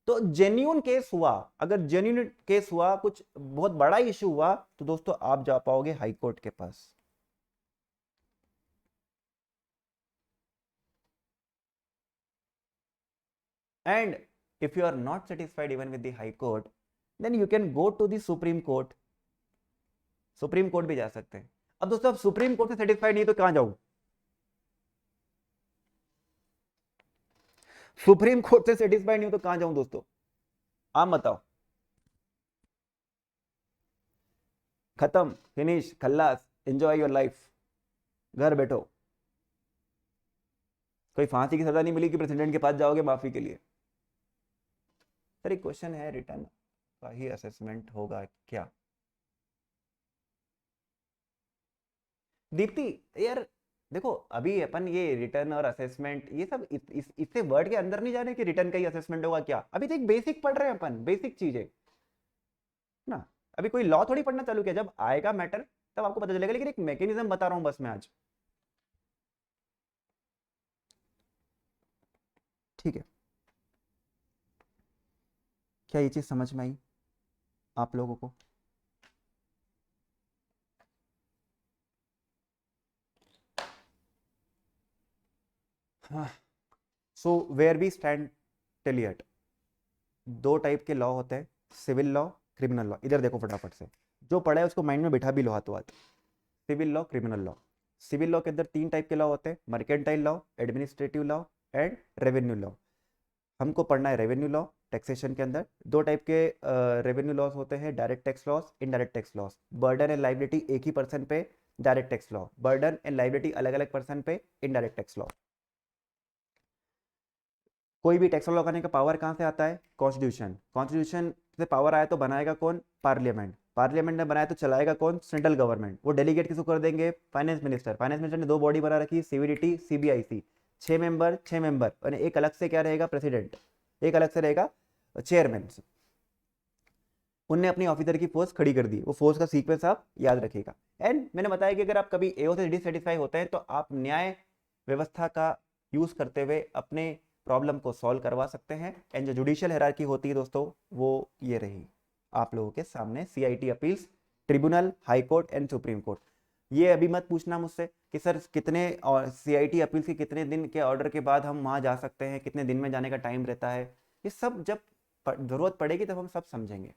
तो जेन्यून केस हुआ, अगर जेन्यून केस हुआ, कुछ बहुत बड़ा इश्यू हुआ, तो दोस्तों आप जा पाओगे हाई कोर्ट के पास। And if you are not satisfied even with the high court, then you can go to the supreme court. Supreme court भी जा सकते हैं। अब दोस्तों आप सुप्रीम कोर्ट से सेटिस्फाइड नहीं तो कहां जाऊं? सुप्रीम कोर्ट से सेटिस्फाइड नहीं हो तो कहां जाऊं दोस्तों? आप बताओ। खत्म, finish, Khallas, enjoy your life, घर बैठो। कोई फांसी की सजा नहीं मिली कि प्रेसिडेंट के पास जाओगे माफी के लिए। सर एक क्वेश्चन है, रिटर्न का ही असेसमेंट होगा क्या? दीप्ति यार देखो, अभी अपन ये रिटर्न और असेसमेंट ये सब इससे वर्ड के अंदर नहीं जा रहे कि रिटर्न का ही असेसमेंट होगा क्या। अभी तो एक बेसिक पढ़ रहे हैं अपन, बेसिक चीजें ना। अभी कोई लॉ थोड़ी पढ़ना चालू किया, जब आएगा मैटर तब आपको पता चलेगा। लेकिन एक मैकेनिज्म बता रहा हूं बस मैं आज। ठीक है, क्या ये चीज समझ में आई आप लोगों को? हाँ, so where we stand till yet, दो टाइप के लॉ होते हैं, सिविल लॉ, क्रिमिनल लॉ। इधर देखो फटाफट से, जो पढ़ा है उसको माइंड में बिठा भी लो हाथों हाथ। Civil law, criminal law. Civil law के अंदर तीन टाइप के लॉ होते हैं, mercantile law, administrative law and revenue law. हमको पढ़ना है रेवेन्यू लॉ। टैक्सेशन के अंदर दो टाइप के रेवेन्यू लॉस होते हैं, direct tax loss, indirect tax loss. Burden and liability एक ही पर्सन पे, direct tax law. Burden and liability अलग अलग पर्सन पे, इनडायरेक्ट टैक्स लॉ। कोई भी टैक्स लॉ लगाने का पावर कहां से आता है? कॉन्स्टिट्यूशन। कॉन्स्टिट्यूशन से पावर आया तो बनाएगा कौन? पार्लियामेंट। पार्लियामेंट ने बनाया तो चलाएगा कौन? Central government. वो डेलीगेट किसको कर देंगे? Finance minister. फाइनेंस मिनिस्टर ने दो बॉडी बना रखी, सीबीडीटी, सीबीआईसी। 6 मेंबर, 6 मेंबर, और एक अलग से क्या रहेगा? प्रेसिडेंट। एक अलग से रहेगा चेयरमैन। उनने अपनी ऑफिसर की फोर्स खड़ी कर दी, वो फोर्स का सीक्वेंस आप याद रखिएगा। एंड मैंने बताया कि अगर आप कभी एओ से डिससेटिस्फाई होते हैं तो आप न्याय व्यवस्था का यूज करते हुए अपने प्रॉब्लम को सॉल्व करवा सकते हैं। एंड जो जुडिशियल हायरार्की होती है दोस्तों, वो ये रही आप लोगों के सामने, CIT appeals, tribunal, high court and supreme court. ये अभी मत पूछना मुझसे कि सर कितने और सीआईटी अपील्स के कितने दिन के ऑर्डर के बाद हम वहां जा सकते हैं, कितने दिन में जाने का टाइम रहता है। ये सब जब जरूरत पड़ेगी तब हम सब समझेंगे।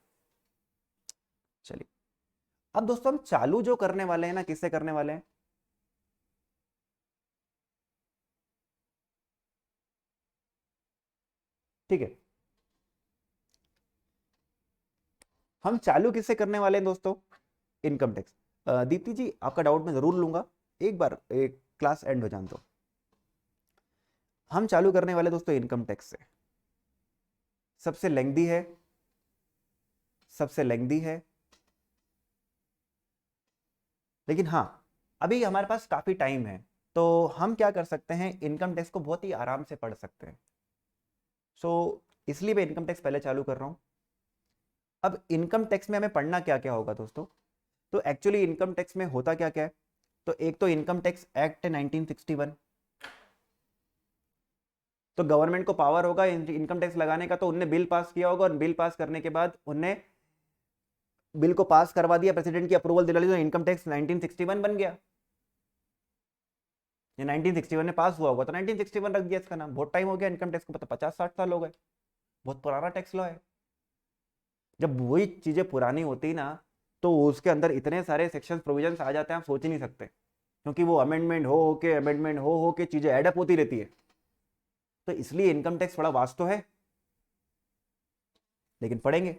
चलिए, अब दोस्तों हम चालू जो करने वाले हैं ना, किससे करने वाले हैं? ठीक है, हम चालू किससे करने वाले हैं दोस्तों? Income tax. दीप्ति जी आपका डाउट मैं जरूर लूंगा, एक बार एक क्लास एंड हो जाए तो। हम चालू करने वाले दोस्तों इनकम टैक्स से। सबसे लेंथी है, सबसे लेंथी है, लेकिन हाँ अभी हमारे पास काफी टाइम है, तो हम क्या कर सकते हैं, इनकम टैक्स को बहुत ही आराम से पढ़ सकते हैं। सो इसलिए मैं इनकम टैक्स पहले चालू कर रहा हूं। अब इनकम टैक्स में हमें पढ़ना क्या क्या होगा दोस्तों? तो एक्चुअली इनकम टैक्स में होता क्या क्या है? तो एक तो इनकम टैक्स एक्ट 1961, तो गवर्नमेंट को पावर होगा इनकम टैक्स लगाने का, तो उनने बिल पास किया होगा और बिल पास करने के बाद उनने बिल को पास करवा दिया, प्रेसिडेंट की अप्रूवल दिला ली, तो इनकम टैक्स 1961 बन गया। ये 1961 में पास हुआ होगा तो 1961 रख दिया इसका नाम। बहुत टाइम हो गया इनकम टैक्स को, पता 50-60 साल हो गए, बहुत पुराना टैक्स लॉ है। जब वही चीजें पुरानी होती ना तो उसके अंदर इतने सारे सेक्शन प्रोविजंस आ जाते हैं, आप सोच ही नहीं सकते, क्योंकि वो अमेंडमेंट हो के चीजें एडअप होती रहती है। तो इसलिए इनकम टैक्स थोड़ा वास्ट तो है, लेकिन पढ़ेंगे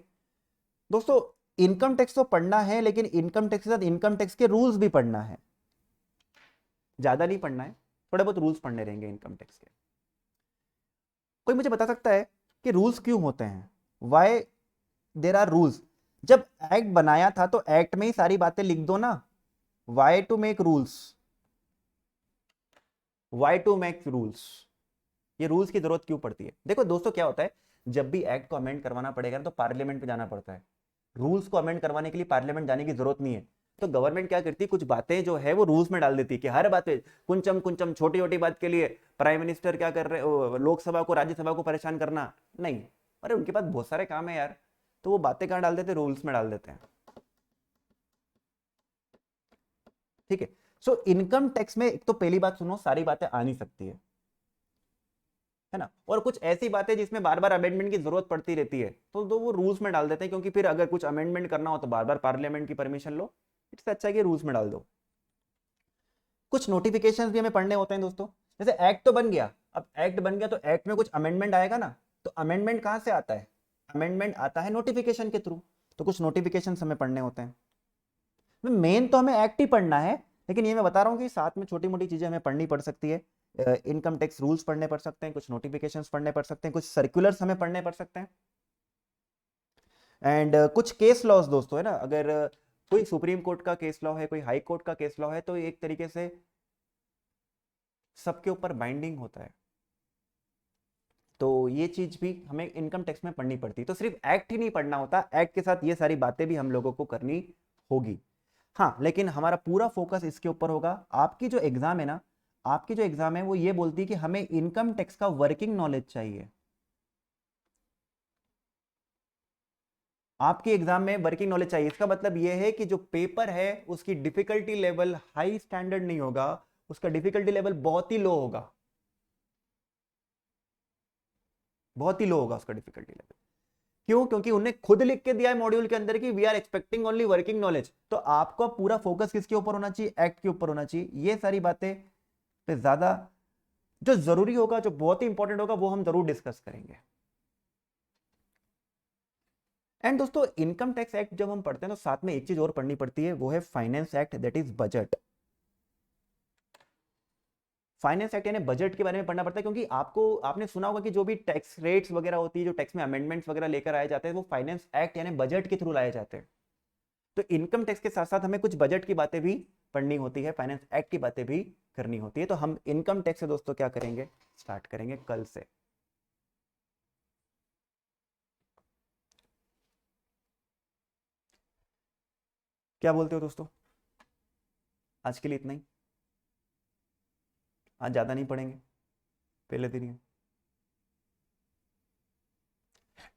दोस्तों। इनकम टैक्स तो पढ़ना है, लेकिन इनकम टैक्स के साथ इनकम टैक्स के रूल्स भी पढ़ना है। ज्यादा नहीं पढ़ना है, थोड़े बहुत रूल्स पढ़ने रहेंगे इनकम टैक्स के। कोई मुझे बता सकता है कि रूल्स क्यों होते हैं? Why there are rules? जब एक्ट बनाया था तो एक्ट में ही सारी बातें लिख दो ना। Why to make rules? Why to make rules? ये रूल्स की जरूरत क्यों पड़ती है? देखो दोस्तों क्या होता है, जब भी एक्ट को अमेंड करवाना पड़ेगा ना तो पार्लियामेंट में जाना पड़ता है। रूल्स को अमेंड करवाने के लिए पार्लियामेंट जाने की जरूरत नहीं है। तो गवर्नमेंट क्या करती है, कुछ बातें जो है वो रूल्स में डाल देती है कि हर बात पे कुंचम कुंचम छोटी छोटी बात के लिए प्राइम मिनिस्टर क्या कर रहे, लोकसभा को राज्यसभा को परेशान करना नहीं। अरे उनके पास बहुत सारे काम है यार, तो वो बातें कहां डाल देते, रूल्स में डाल देते हैं। ठीक है। सो इनकम टैक्स में एक तो पहली बात सुनो, सारी बातें आ नहीं सकती है ना, और कुछ ऐसी बातें जिसमें बार बार अमेंडमेंट की जरूरत पड़ती रहती है तो वो रूल्स में डाल देते हैं, क्योंकि फिर अगर कुछ अमेंडमेंट करना हो तो बार बार पार्लियामेंट की परमिशन लो। इससे अच्छा है कि रूल्स में डाल दो। कुछ नोटिफिकेशन भी हमें पढ़ने होते हैं दोस्तों। जैसे एक्ट तो बन गया, अब एक्ट बन गया तो एक्ट में कुछ अमेंडमेंट आएगा ना, तो अमेंडमेंट कहां से आता है? अमेंडमेंट आता है नोटिफिकेशन के थ्रू। तो कुछ नोटिफिकेशन हमें पढ़ने होते हैं। मेन तो हमें एक्ट ही पढ़ना है, लेकिन ये मैं बता रहा हूँ कि साथ में छोटी मोटी चीजें हमें पढ़नी पड़ सकती है। इनकम टैक्स रूल्स पढ़ने पड़ सकते हैं, कुछ नोटिफिकेशंस पढ़ने पड़ सकते हैं, कुछ सर्कुलर्स हमें पढ़ने पड़ सकते हैं, एंड कुछ केस लॉज दोस्तों, है ना। अगर कोई सुप्रीम कोर्ट का केस लॉ है, कोई हाई कोर्ट का केस लॉ है, तो एक तरीके से सबके ऊपर बाइंडिंग होता है। तो ये चीज भी हमें इनकम टैक्स में पढ़नी पड़ती है। तो सिर्फ एक्ट ही नहीं पढ़ना होता, एक्ट के साथ ये सारी बातें भी हम लोगों को करनी होगी। हाँ, लेकिन हमारा पूरा फोकस इसके ऊपर होगा। आपकी जो एग्जाम है ना, आपकी जो एग्जाम है वो ये बोलती है कि हमें इनकम टैक्स का वर्किंग नॉलेज चाहिए। आपकी एग्जाम में वर्किंग नॉलेज चाहिए, इसका मतलब यह है कि जो पेपर है उसकी डिफिकल्टी लेवल हाई स्टैंडर्ड नहीं होगा, उसका डिफिकल्टी लेवल बहुत ही लो होगा, बहुत ही लो होगा उसका डिफिकल्टी लेवल। क्यों? क्योंकि उन्हें खुद लिख के दिया है मॉड्यूल के अंदर कि we are expecting only working knowledge. तो आपका पूरा फोकस किसके ऊपर होना चाहिए? एक्ट के ऊपर होना चाहिए। ये सारी बातें पे ज्यादा जो जरूरी होगा, जो बहुत ही इंपॉर्टेंट होगा, वो हम जरूर डिस्कस करेंगे। एंड दोस्तों इनकम टैक्स एक्ट जब हम पढ़ते हैं तो साथ में एक चीज और पढ़नी पड़ती है, वो है finance act, that is budget. Finance act यानी बजट के बारे में पढ़ना पड़ता है, क्योंकि आपको आपने सुना होगा कि जो भी टैक्स रेट्स वगैरह होती है, जो टैक्स में अमेंडमेंट्स वगैरह लेकर आए जाते हैं, वो फाइनेंस एक्ट यानी बजट के थ्रू लाए जाते हैं। तो इनकम टैक्स के साथ साथ हमें कुछ बजट की बातें भी पढ़नी होती है, फाइनेंस एक्ट की बातें भी करनी होती है। तो हम इनकम टैक्स से दोस्तों क्या करेंगे, स्टार्ट करेंगे कल से। क्या बोलते हो दोस्तों? आज के लिए इतना ही, आज ज्यादा नहीं पढ़ेंगे, पहले दिन ही है।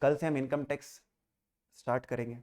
कल से हम इनकम टैक्स स्टार्ट करेंगे।